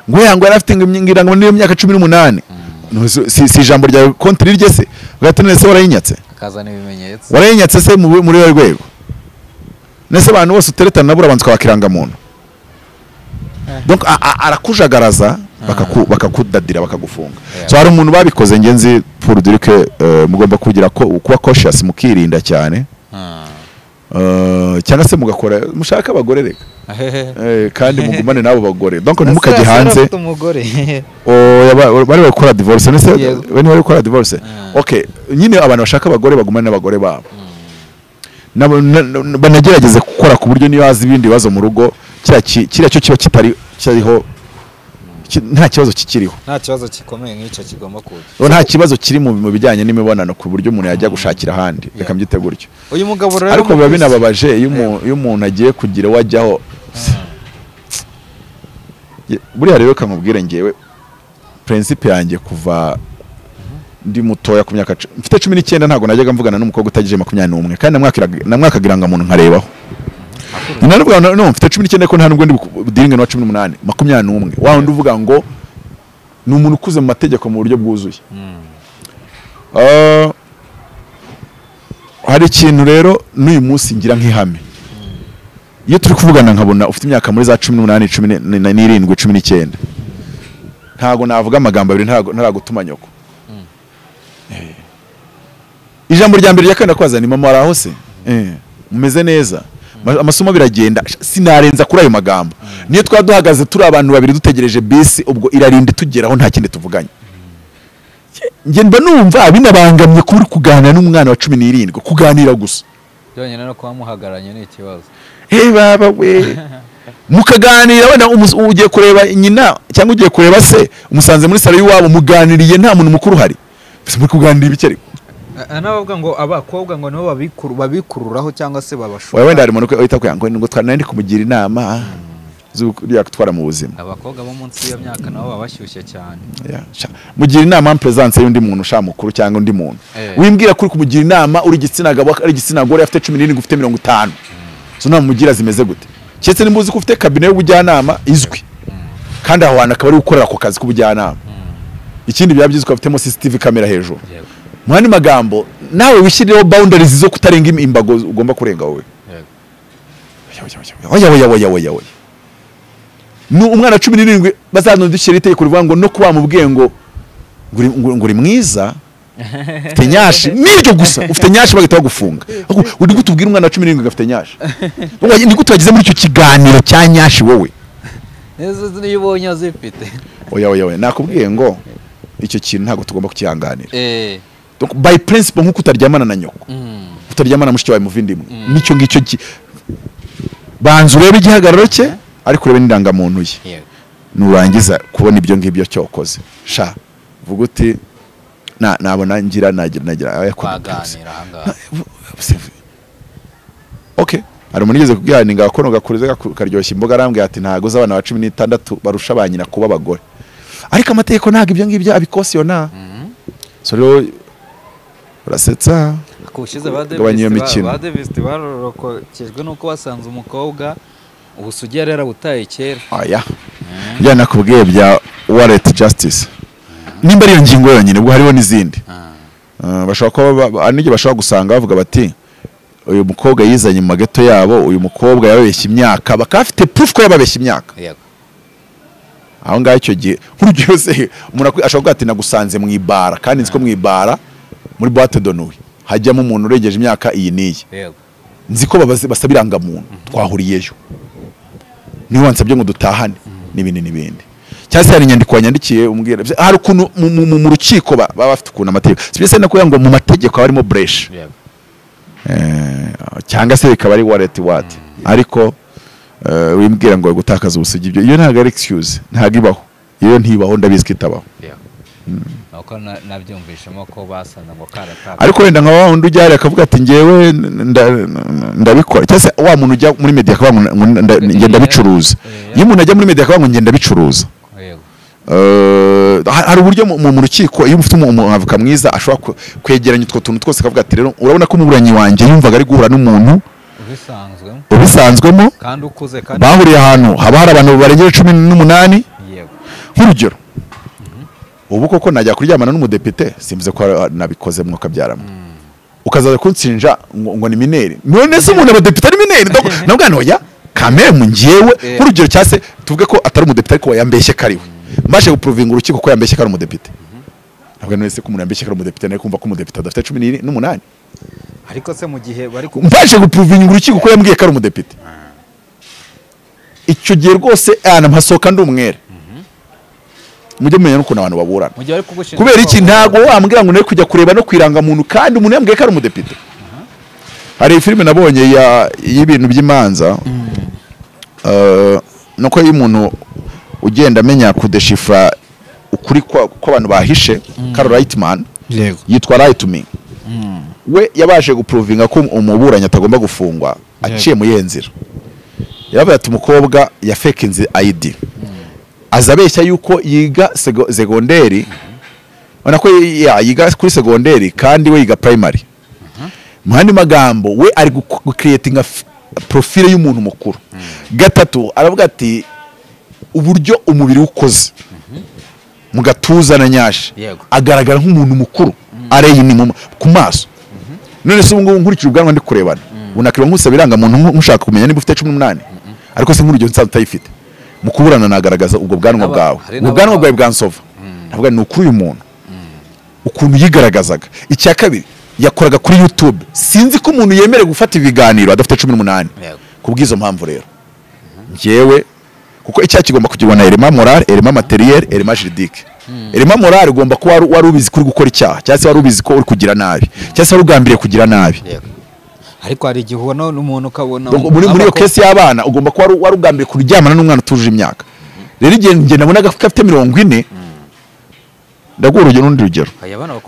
ngo yango yari afite irangamuntu niyo myaka 18 si ijambo rya konti rirye se ugatene se warayinyatse akazana ibimenyetso warayinyatse se muri rwego nese abantu bose uteretana nabura banzwe bakiranga muntu donc arakujagaraza bakakudadira bakagufunga so hari umuntu babikoze ngenzi pour dire que mugomba kugira ko kuba cautious mukirinda cyane cyangwa se mugakora mushaka abagore reka kandi mugumane nabo bagore donc ntimukaje hanze bari bakora divorce nese bari bakora divorce okay nyine abantu bashaka abagore bagumane n'abagore babo banagerageze gukora ku buryo niyo hazi ibindi bibazo mu rugo kiriya cyo kiba kitariho nta kibazo kikiriho nta kibazo gikomeye nk'icyo kigomba kuza nta kibazo kiri mu bijyanye n'imibonano ku buryo umuntu yajya gushakira ahandi reka mbyite gutyo uyu mugabo rero ariko biba binababaje iyo umuntu agiye kugira wajyaho buriya rero kamubwire ngewe principe yanjye kuva ndi mutoya ku myaka mfite 19 ntago najyaga mvugana n'umukobwa utagije 21 kandi namwakagiranga muntu nkarebaho nanavuga no mfite 19 ko nta nubwo ndi budiringe no 18 21 waho nduvuga ngo ni umuntu ukuze mu mategeko mu buryo bwuzuye hari ikintu rero n'uyu munsi ngira nk'ihame iyo turi kuvugana nkabona ufite imyaka muri za 18 17 19 ntago navuga amagambo abiri ntaragutuma nyoko ijambo rya mbere yakanda kwaza ni mama araho se mumeze neza amasomo biragenda sinarenza kuri ayo magambo niyo twaduhagaze turi abantu babiri dutegereje bisi ubwo irarinde tugeraho nta kindi tuvuganye nge mba numva binabangamye kuri kuganira n'umwana wa 17 kuganira gusa byonyine no kuba muhagaranye ni ikibazo baba we mukaganira wenda ugiye kureba nyina cyangwa ugiye kureba se umusanze muri salo y'uwabo muganiriye nta muntu mukuru hari muri kuganira ibiki ariko anabavuga ngo abakobwa ngo nibo babikururaho cyangwa se babashora wenda hari umuntu uhita kwanga ngo twanandi kumugira inama z'uriya gutwara mu buzima abakobwa bo munsi y'iyo myaka nabo babashyushye cyane mugira inama en presence y'undi muntu ushamukuru cyangwa undi muntu wimbwira kuri kumugira inama uri gitsina gabo ari gitsina gore afite 17 ufite 50 izo nama mugira zimeze gute cyetse nimba uzi ko ufite kabine y'ubujyanama izwi kandi aho hantu akaba ari gukorera ako kazi k'ubujyanama ikindi biba byiza ko afitemo CCTV kamera hejuru mwani magambo nawe wishyirireho boundaries zo kutarenga imbago ugomba kurenga wowe oya nu umwana 17 bazanondishyira iteye kurivuga ngo no kuba mu bwengo nguri mwiza ufite nyashi niryo gusa ufite nyashi bagahita bagufunga uri gutubwira umwana 17 gafite nyashi ni gute wagize muri icyo kiganiro cya nyashi wowe neza niyibonye azifite oya nakubwiye ngo icyo kintu ntago tugomba kukihanganira donc by principle nkuko utaryamana na nyoko utaryamana mushiki wawe muvindimwe nicyo ngicyo banza urebe igihagararo cye ariko urebe n'indangamuntu ye nurangiza kubona ibyo ngibyo cyokoze sha vuga uti nabona ngira nagira kwaganira hanga okay hari umuntu yigeze kubwira ni ngakono gakurize karyoshya imboga arambwiye ati ntago z'abana ba 16 barusha abanyina kuba abagore ariko amategeko ntago ibyo ngibyo abikosiyona so rero urasetsa kushize ba Davis barorokejwe nuko basanze umukobwa ubusugi yarera butaye kera aya njya nakubwiye bya wallet justice nimba ariyo ngingo yonyine ubwo hariho n'izindi bashobora ko anige bashobora gusanga bavuga bati uyu mukobwa yizanye mu mageto yabo uyu mukobwa yababeshya imyaka bakafite proof ko yababeshya imyaka aho ngaho icyo gihe nk'urugero se umuntu ashobora ati nagusanze mu ibara kandi nzi ko mu ibara muri boîte de nuit hajyamo umuntu uregeje imyaka iyi niyi nzi ko basabiranga muntu twahuriyeyo niyo wansabye ngo dutahane n'ibindi cyase hari inyandiko yanyandikiye umbwira hari ukuntu mu rukiko baba bafite ukuntu amategeko sibese nakuya ngo mu mategeko harimo breach cyangwa se bikaba ari wallet what ariko wimbwira ngo gutakaza ubusugi ibyo iyo ntago ari excuse ntago ibaho iyo ntibaho ndabizi kitabaho uko nabyumvishemo ko basana ngo karataka ariko wenda nka wa wundi ujya akavuga ati ngewe ndabikora cyase wa muntu ujya muri media akavuga ngo ngenda bicuruza iyo umuntu ajya muri media akavuga ngo ngenda bicuruza hari uburyo mu rukiko iyo ufite umwavoka mwiza ashobora kwegeranya utwo tuntu twose akavuga ati rero urabona ko umuburanyi wanjye yumvaga ari guhura n'umuntu ubisanzwemo kandi ukuze kandi bahuriye ahantu haba hari abantu barengera 18 nk'urugero ubu koko najya kuryamana n'umudepite simvuze ko nabikoze mu kabyaramo ukazaza kunsinja ngo ni mineri none se umuntu abadepite ari mineri nabwo noya kamere mu ngiyewe nk'urugero cyase tuvuge ko atari umudepite ariko yambeshye kariwe mbashe guprovinga urukiko ko yambeshye kari umudepite nabwo none se ko umuntu yambeshye kari umudepite nayo kumva ko umudepite adafite 18 ariko se mu gihe bari mbashe guprovinga urukiko ko yambwiye kari umudepite icyo gihe rwose mpasoka ndi umwere mujye mumenya n'ukuntu abantu baburana kubera iki ntago wambwira ngo nawe kujya kureba no kwiranga muntu kandi umuntu yambwiye ko ari umudepite hari filime nabonye y'ibintu by'imanza nuko iyo umuntu ugenda amenya kudeshifra ukuri ko abantu bahishe Carl Reitman yitwa Right to Me we yabashe guprovinga ko umuburanyi atagomba gufungwa aciye mu yenzira yaravuye ati umukobwa ya fake inzi ID azabeshya yuko yiga segonderi ubona ko yiga kuri segonderi kandi we yiga primary muhandi magambo we ari creating profile y'umuntu mukuru gatatu aravuga ati uburyo umubiri ukoze mu gatuza na nyashi agaragara nk'umuntu mukuru areye ni ku maso none se ubungu nkurikije ubwanwa ndi kurebana unakira nk'usabiranga muntu nkushaka kumenya niba ufite 18 ariko se nk'urugero nsanzwe utayifite mu kuburana nagaragaza ubwo bwanwa bwawe ubwo bwanwa bwawe bwansova navuga ni ukuri uyu muntu ukuntu yigaragazaga icya kabiri yakoraga kuri YouTube sinzi ko umuntu yemereye gufata ibiganiro adafite 18 kubwizo mpamvu rero ngewe kuko icya kigomba kugirwa na element moral element materiel element juridique element moral ugomba kuba wari ubizi kuri gukora icyaha cyangwa se wari ubizi ko uri kugira nabi cyangwa se wari ugambiriye kugira nabi ariko hari igihe ubona n'umuntu ukabona muri iyo case y'abana ugomba kuba wari ugambiriye kuryamana n'umwana utuje imyaka rero igihe nge nabonaga afite 40 ndaguha urugero n'undi rugero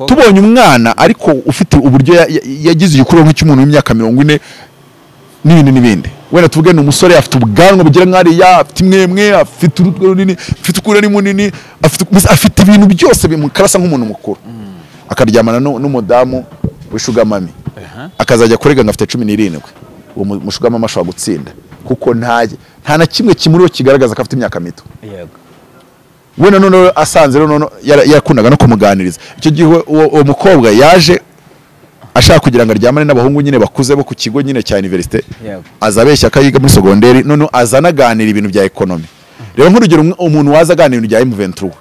tubonye umwana ariko ufite uburyo yagize igikuru nk'icy'umuntu w'imyaka 40 n'ibindi wenda tuvuge ni umusore afite ubwanwa bugira nk'ariya afite imwemwe afite urutwe runini afite ukura ni munini afite ibintu byose bimukarasa nk'umuntu mukuru akaryamana n'umudamu wishuga mami akazajya kurega ngo afite 17 uwo mushugama ashobora gutsinda kuko nta na kimwe kimuriho kigaragaza ko afite imyaka mito. yego we none asanze rero yakundaga no kumuganiriza icyo gihe uwo mukobwa yaje ashaka kugira ngo aryamane n'abahungu nyine bakuze bo ku kigo nyine cya universite azabeshya akayiga muri segonderi none azanaganira ibintu bya economy. Rero nk'urugero umuntu waza aganira ibintu bya M23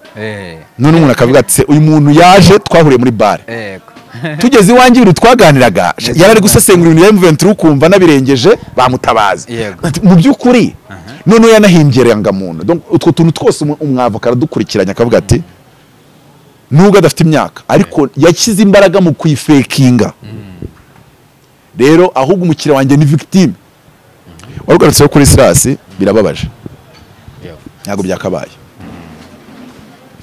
none umuntu akavuga ati uyu muntu yaje twahuriye muri bar tugeze iwanjye ibintu twaganiraga yarari gusesengura ibintu bya M23 kumva nabirengeje bamutabaza mu by'ukuri none yanahimbyeranga muntu. Donc utwo tuntu twose umwavoka aradukurikiranya akavuga ati nubwo adafite imyaka ariko yakize imbaraga mu kuyifekinga. Rero ahubwo umukiriya wanjye ni victime. Warugarutse kuri Silas birababaje ntabwo byakabaye.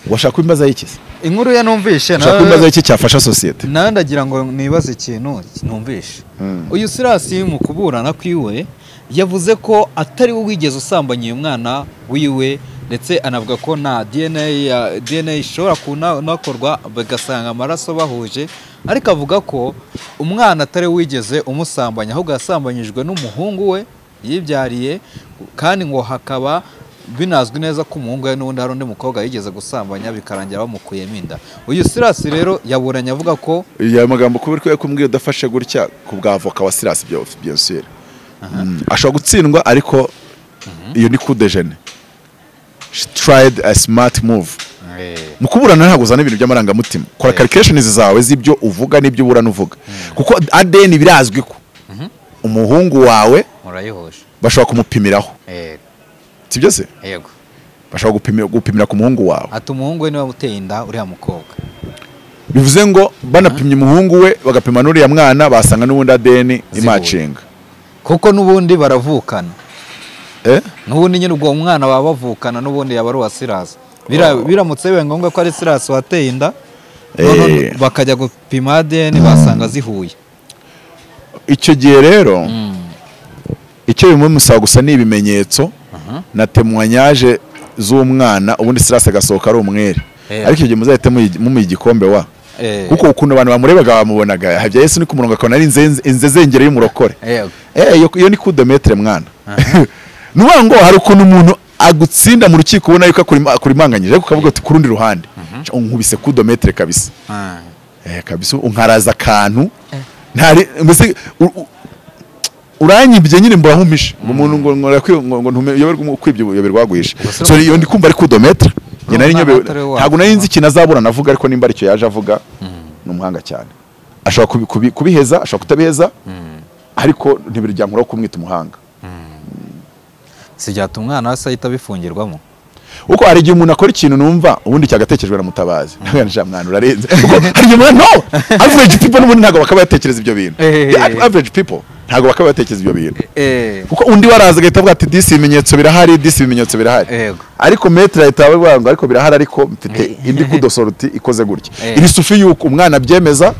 Washaka kwimbaza iki se? Inkuru ya numvishe na kwimbaza iki cyafasha societe na ndagira ngo nibaze ikintu numvishe. Uyu Silas mu kuburana kwiwe yavuze ko atari we wigeze usambanya uyu mwana wiwe ndetse anavuga ko na DNA ishobora kunakorwa bagasanga amaraso bahuje, ariko avuga ko umwana atari wigeze umusambanya ahubwo yasambanyijwe n'umuhungu we yibyariye, kandi ngo hakaba binazwi neza ko umuhungu we n'undi hari undi mukobwa yigeze gusambanya bikarangira bamukuyemo inda. Uyu Silas rero yaburanye avuga ko ya magambo kubera ko kumbwira udafashe gutya ku bwa avoka wa Silas bien sûr ashobora gutsindwa ariko iyo ni coup de jeune. She tried a smart move. Mu kuburana ntabwo uzana ibintu by'amarangamutima, kora calculations zawe z'ibyo uvuga n'ibyo uburana uvuga kuko ADN birazwi ko umuhungu wawe murayihosha bashobora kumupimiraho. Sibyo se? Yego. Bashobora gupimira ku muhungu wawe ati umuhungu we niwe uteye inda uriya mukobwa. Bivuze ngo banapimye umuhungu we bagapima n'uriya mwana basanga n'ubundi ADN imacinga kuko n'ubundi baravukana. N'ubundi nyine ubwo umwana baba bavukana n'ubundi yaba ari uwa Silas. Biramutse bibaye ngombwa ko ari Silas wateye inda bakajya gupima ADN basanga zihuye. Icyo gihe rero icyo bimusaba gusa ni ibimenyetso na témoignage z'umwana ubundi Silas agasohoka ari umwere. Ariko icyo gihe muzahite mu igikombe wa kuko ukuntu abantu bamurebaga bamubonaga habya Yesu ni ku murongo akona ari inzezengere y'umurokore. Iyo ni coup de maître mwana. Nuba ngo hari ukuntu umuntu agutsinda mu rukiko ubona yuko akurimanganyije ariko kavuga ati ku rundi ruhande unkubise coup de maître kabisa. Kabisa unkaraza akantu ntari mbese uranyibye nyine mbura nkumisha umuntu ngo ntume kwibye yoberwagwisha. So iyo ndi kumva ari coup de maître nari nyobe ntago nari nzi ikintu azabura navuga ariko nimba aricyo yaje avuga n'umuhanga cyane. Ashobora kubiheza ashobora kutabiheza ariko ntibiryankuraho kumwita umuhanga. Sijyata umwana wese ahita bifungirwamo uko hari igihe umuntu akora ikintu numva ubundi cyagatekerejwe na Mutabazi ntaganisha mwana urarenze uko hari igihe umuntu average people n'ubundi ntago bakaba batekereza ibyo bintu. Average people ntago bakaba batekereza ibyo bintu kuko undi waraza agahita avuga ati disi ibimenyetso birahari disi ibimenyetso birahari ariko metre ahita avuga ngo ariko birahari ariko mfite indi kudosorti ikoze gutya iri sufi yuko umwana byemeza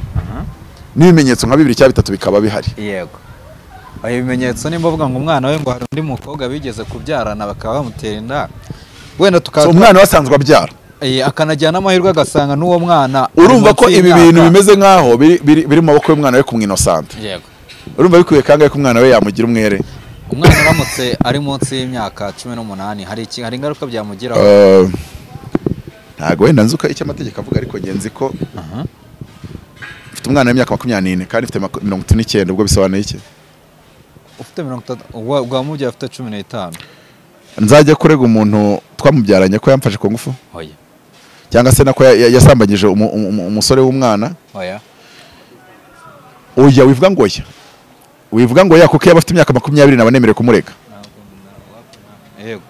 n'ibimenyetso nka 2 cyangwa 3 bikaba bihari. Yego ayo bimenyetso nimba bavuga ngo umwana we ngo hari undi mukobwa bigeze kubyarana bakaba bamutera inda wenda tukaza umwana wasanzwe abyara akanajyana amahirwe agasanga n'uwo mwana. Urumva ko ibi bintu bimeze nkaho biri mu maboko y'umwana we kumwinocent. Yego urumva bikuye kangahe ko umwana we yamugira umwere. Umwana uramutse ari munsi y'imyaka 18 hari ingaruka byamugiraho. Ntago wenda nzuka icyo amategeko avuga ariko ngenzi ko ufite umwana w'imyaka 24 kandi ufite 39 ubwo bisobanuye iki? Ufite 30 ugamubye afite 15 nzajya kurega umuntu twamubyaranye ko yamfashe ku ngufu oya cyangwa se nako yasambagije umusore w'umwana oya wivuga ngo ya kuko yaba afite imyaka 20 nabanemere kumurega. Yego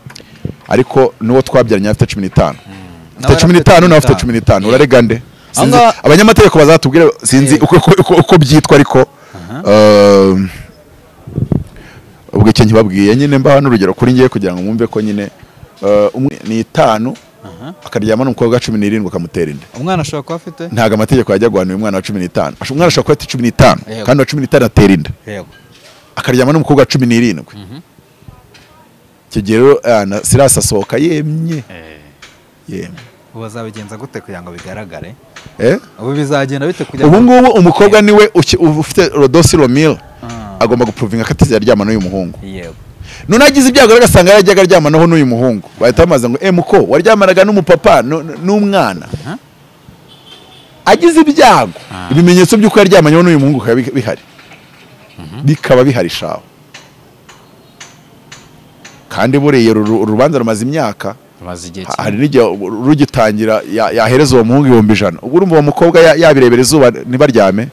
ariko nuwo twabyaranye afite 15 afite 15 na afite 15 urarega nde? Abanyamategeko bazatubwire sinzi uko byitwa ariko ubwo icyo nkibabwiye nyine mbaho n'urugero kuri ngiye kugira ngo mwumve ko nyine ni 5 akaryama n'umukobwa wa 17 akamutera inda. Umwana ashobora kuba afite ntago amategeko yajya guhanura umwana wa 15 umwana ashobora kuba afite 15 kandi wa 15 atera inda. Yego akaryama n'umukobwa wa 17 kigero Silas asohoka yemye ubazabigenza gute kugira ngo bigaragare ubu bizagenda bite kugira ubu ngubu umukobwa niwe ufite Rodosi Romil agomba guprovinga ko atizera aryama n'uyu muhungu. yego none agize ibyago agasanga yarajyaga aryamanaho n'uyu muhungu bahita bamaza ngo muko waryamanaga n'umupapa n'umwana. Agize ibyago ibimenyetso by'uko yaryamanyeho n'uyu muhungu bikaba bihari shaho. Kandi buriye urubanza rumaze imyaka, hari n'igihe rugitangira yahereza uwo muhungu 100,000. ubwo urumva uwo mukobwa yabirebera izuba ntibaryame.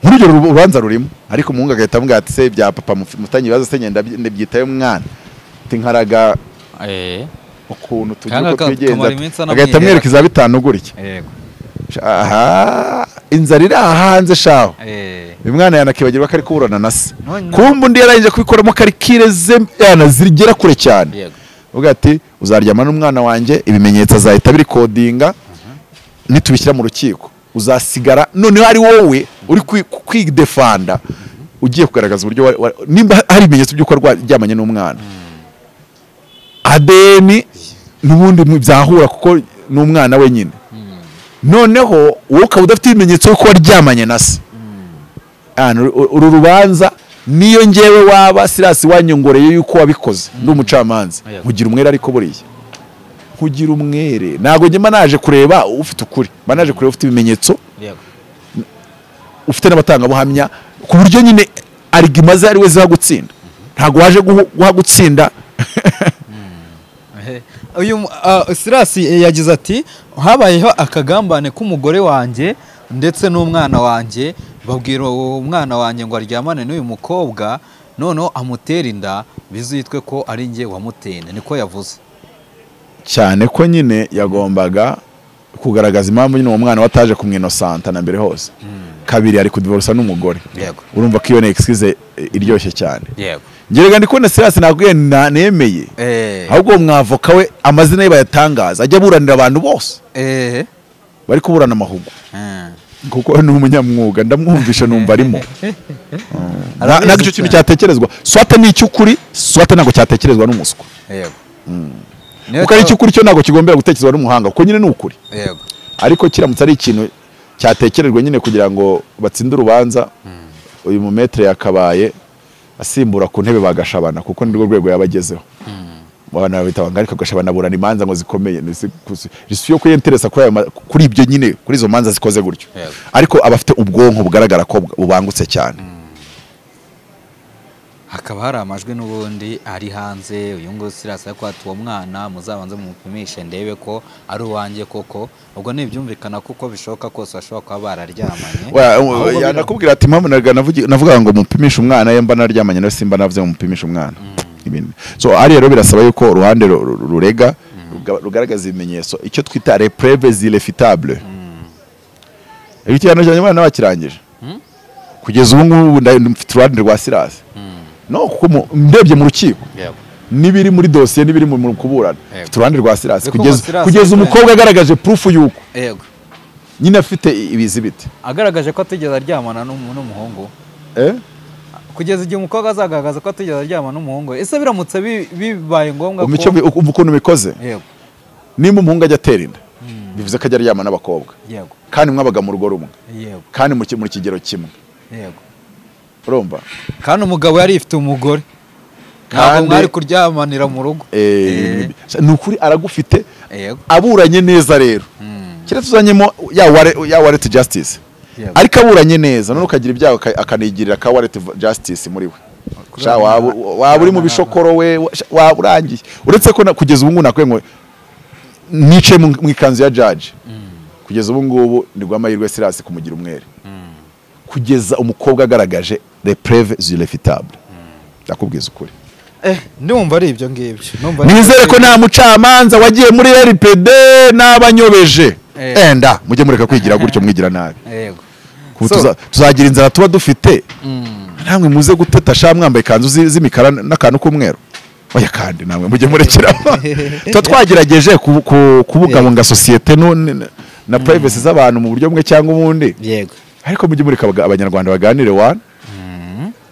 Nk'urugero urubanza rurimo ariko umuhungu agahita amubwira ati se bya papa mutanye ibibazo se ngenda byitaye umwana ati nkaraga ukuntu tugiye ko twigenza agahita amwereka iza 5 gutya. Aha inzara iri hanze shaho. uyu mwana yanakibagirwa ko ari kuburana na se, kumva undi yarangije kubikoramo karikireze yana zigera kure cyane. uvuga ati uzaryama n'umwana wanjye, ibimenyetso azahita biri kodinga, nitubishyira mu rukiko uzasigara noneho ari wowe uri kwidefanda ugiye kugaragaza uburyo nimba hari ibimenyetso by'uko aryamanye n'umwana. ADN n'ubundi byahura kuko n'umwana we nyine. Noneho wowe ukaba udafite ibimenyetso y'uko waryamanye na se. Uru rubanza niyo ngewe waba Silas wanyongoreye yuko wabikoze ndi umucamanza nkugira umwere, ariko buriya nkugira umwere ntago njye naje kureba ufite ukuri, naje kureba ufite ibimenyetso, ufite n'abatangabuhamya ku buryo nyine arigimaze ari we zagutsinda, ntago waje guhagutsinda. uyu Silas yagize ati habayeho akagambane k'umugore wanjye ndetse n'umwana wanjye, babwira umwana wanjye ngo aryamane n'uyu mukobwa noneho amutera inda, bizitwe ko ari njye wamuteye. Niko yavuze cyane ko nyine yagombaga kugaragaza impamvu nyine uwo mwana wataje kumwinosanta na mbere hose. Kabiri ari kudivorsa n'umugore. Urumva ko iyo ni excuse iryoshye cyane. Ngerega ndi kubona Silas nabwiye nemeye, ahubwo umwavoka we amazina ye bayatangaza ajya buranira abantu bose bari kuburana amahugu, kuko ni umunyamwuga ndamwumvisha numva arimo. Ntabwo icyo kintu cyatekerezwa swata ni icy'ukuri, swata ntabwo cyatekerezwa n'umuswa. Kuko ari icy'ukuri cyo ntabwo kigombera gutekerezwa n'umuhanga, kuko nyine ni ukuri. Ariko kiramutse ari ikintu cyatekerejwe nyine kugira ngo batsinde urubanza, uyu mumetre yakabaye asimbura ku ntebe bagashabana, kuko nirwo rwego yabagezeho. Bana bitanga ariko gashabana burana imanza ngo zikomeye, risiyo ko yenteresa kuri ibyo nyine, kuri izo manza zikoze gutyo. Ariko abafite ubwonko bugaragara ko bubangutse cyane. Hakaba hari amajwi n'ubundi ari hanze, uyu ngo Silas ko atuwo mwana muzabanze mumupimishe ndebe ko ari uwanjye koko. Ubwo nibyumvikana kuko bishoboka kose ashobora kuba bararyamanye. Yanakubwira ati mpamvu navuga ngo mupimishe umwana ye mba naryamanye no simba navuze mupimishe umwana. So ari rero birasaba yuko uruhande rurega rugaragaza ibimenyetso, icyo twita les preuves irréfutables. Ibitiyano cyane mwana bakirangije kugeza ubu ngubu mfite uruhande rwa Silas. No kuko ndebye mu rukiko nibiri muri dossier nibiri mu kuburana turande rwa Silas kugeza umukobwa agaragaje proof yuko nyine afite ibizibiti, agaragaje ko atigeze aryamana n'umuhungu. Kugeza igihe umukobwa azagaragaza ko atigeze aryamana n'umuhungu, ese biramutse bibaye ngombwa ko ukuntu bikoze, nimba umuhungu ajya atera inda bivuze ko ajya aryamana n'abakobwa, kandi mwabaga mu rugo rumwe, kandi mu kigero kimwe. Urumva kandi umugabo yari ifite umugore, ntabwo mwari kuryamanira mu rugo. Ni ukuri aragufite aburanye neza rero. Kire tuzanyemo ya warrant justice, ariko aburanye neza none ukagira ibyago akanigirira ka warrant justice muri we. Waba uri mu bishokoro we waburangiye. Uretse ko kugeza ubu ngubu nakwe ngo nice mu ikanzu ya judge, kugeza ubu ngubu ni rw'amahirwe Silas kumugira umwere, kugeza umukobwa agaragaje les preuves irréfutables. Ndakubwiza ukuri. Ndumva ari ibyo ngibyo. Nizere ko nta mucamanza wagiye muri RPD n'abanyobeje. Enda mujye mureka kwigira gutyo mwigira nabi. Tuzagira inzara tuba dufite. Namwe muze guteta sha mwambaye kanzu z'imikara n'akantu k'umweru. Oya kandi namwe mujye murekera. Twagerageje kubungabunga societe na privacy z'abantu mu buryo bumwe cyangwa ubundi. Ariko mujye mureka abanyarwanda baganire wana.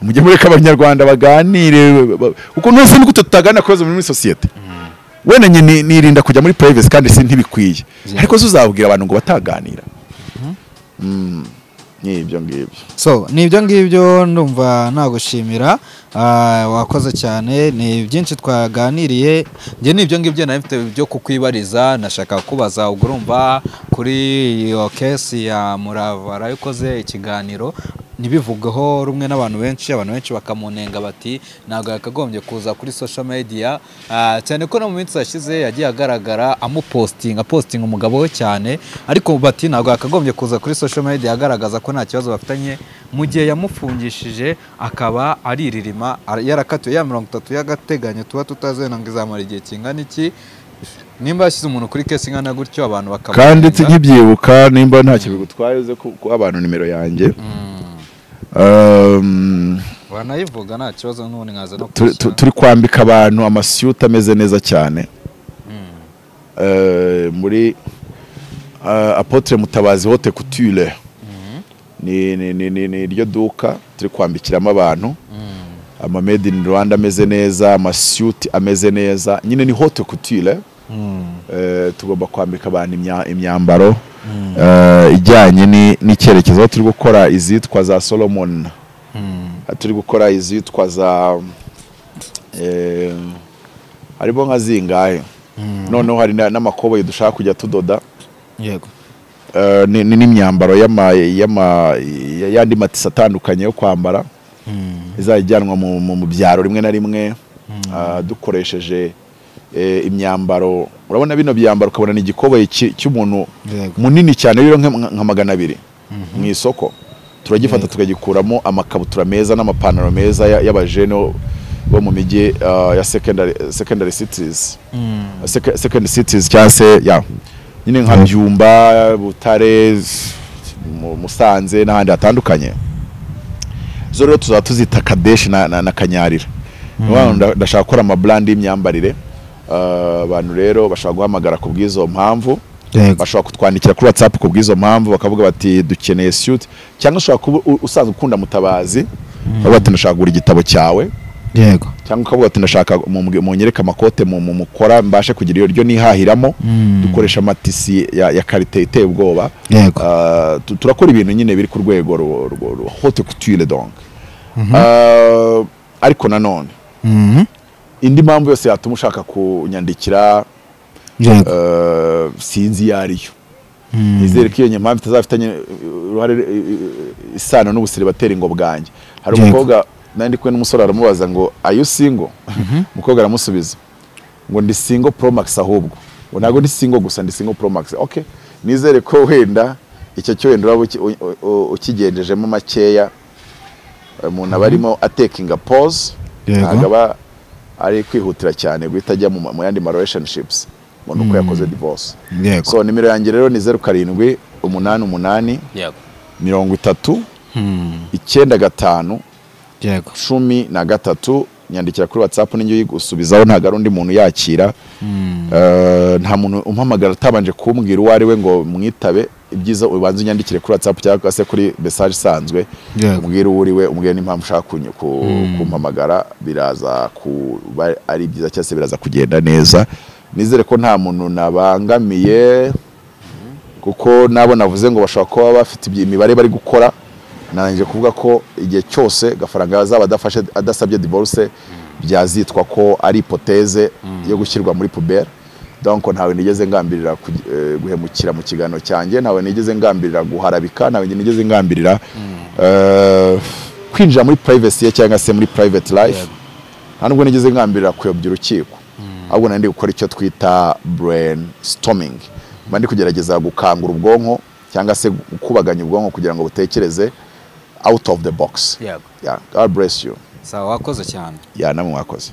Mujye mureka abanyarwanda baganire kuko nose niko tutagana koze muri societe. Wena nyine nirinda kujya muri privacy kandi si ntibikwiye. Ariko uzabwira abantu ngo bataganira. n'ibyo ngibyo. So nibyo ngibyo ndumva nagushimira, wakoze cyane, ni byinshi twaganiriye. Nge nibyo ngibyo nari mfite byo kukwibariza, nashaka kubaza ubwo urumva kuri iyo case ya Murava arayikoze ikiganiro ntibivugaho rumwe n'abantu benshi, abantu benshi bakamunenga bati ntabwo yakagombye kuza kuri social media, cyane ko no mu minsi yashize yagiye agaragara amupostinga umugabo we cyane, ariko bati ntabwo yakagombye kuza kuri social media agaragaza ko nta kibazo bafitanye, mu gihe yamufungishije akaba ariririma yarakatiwe ya 30 y'agateganyo tuba tutazena ngo izamara igihe kingana iki. Nimba yashyize umuntu kuri case ingana gutyo abantu bakamurenga, kandi nkibyibuka nimba nta kintu gutwaye uze ko abantu nimero yanjye wanayivuga nta kibazo n'ubundi nkaza no turi kwambika abantu amasiyuta ameze neza cyane muri Apotre Mutabazi Haute Couture, ni iryo duka turi kwambikiramo abantu ama made in Rwanda ameze neza, amasiyuti ameze neza, nyine ni Haute Couture. Tugomba kwambika abantu imyambaro ijyanye n'icyerekezo. Turi gukora izitwa za Solomon, turi gukora izitwa za harimo nka zingahe, noneho hari n'amakoboyi dushaka kujya tudoda, yego, n'imyambaro y'andi matisi atandukanye yo kwambara izajyanwa mu byaro rimwe na rimwe dukoresheje imyambaro. Urabona bino byambaro ukabona ni igikoboyi cy'umuntu munini cyane rero nka 200 mu isoko, turagifata tukagikuramo amakabutura meza n'amapantaro meza y'abajene bo mu mijyi ya secondary cities, second cities cyase ya nyine nka Byumba, Butare, Musanze n'ahandi hatandukanye. Zo rero tuzita Kadeshi na Kanyarira. Ndashaka gukora ama brand y'imyambarire. Abantu rero bashaka guhamagara ku bw'izo mpamvu, bashaka kutwandikira kuri WhatsApp ku bw'izo mpamvu, bakavuga bati dukeneye suit, cyangwa ushaka kuba usanzwe ukunda Mutabazi bakavuga ati ndashaka gura igitabo cyawe, yego, cyangwa ukavuga ati ndashaka mu nyereka amakote mu mukora mbashe kugira iryo nihahiramo. Dukoresha amatisi ya qualité iteye ubwoba. Turakora ibintu nyine biri ku rwego Haute Couture donc. Ariko nanone indi mpamvu yose yatuma ushaka kunyandikira sinzi yariyo, nizere ko iyo nyamamvu itazafitanye uruhare isano n'ubusire batera ingo bwanjye. Hari umukobwa nandi kwe n'umusore aramubaza ngo are you single? Umukobwa aramusubiza ngo ndi single pro max, ahubwo ngo ntago ndi single gusa, ndi single pro max. Okay, nizere ko wenda icyo cyo wenda ukigendejemo makeya umuntu abarimo ataking a pause, ntago ari kwihutira cyane guhita ajya mu yandi ma relationships umuntu uko yakoze divorce. So nimero yanjye rero ni 07 88 30 95 13. Nyandikira kuri WhatsApp n'inyo yigusubizaho, ntago ari undi muntu yakira. Nta muntu umpamagara atabanje kumbwira uwo ari we ngo mwitabe. Ibyiza ubanze unyandikire kuri WhatsApp cyangwa se kuri message sanzwe, umbwira uwo uri we, umbwira n'impamvu ushaka kumpamagara, biraza kuba ari byiza cyase biraza kugenda neza. Nizere ko nta muntu nabangamiye, kuko nabo navuze ngo bashaka kuba bafite imibare bari gukora. Nanjye kuvuga ko igihe cyose Gafaranga azaba adasabye divorce byazitwa ko ari hypothèse yo gushyirwa muri poubelle. Donc ntawe nigeze ngambirira guhemukira mu kiganiro cyanjye, ntawe nigeze ngambirira guharabika, ntawe nigeze ngambirira kwinjira muri privacy cyangwa se muri private life. Ntabwo nigeze ngambirira kuyobya urukiko, ahubwo nandi gukora icyo twita brainstorming, bandi kugerageza gukangura ubwonko cyangwa se kubaganya ubwonko kugira ngo butekereze out of the box. Yeah, God bless you. Sawa, wakoze cyane. Yeah, namwe wakoze.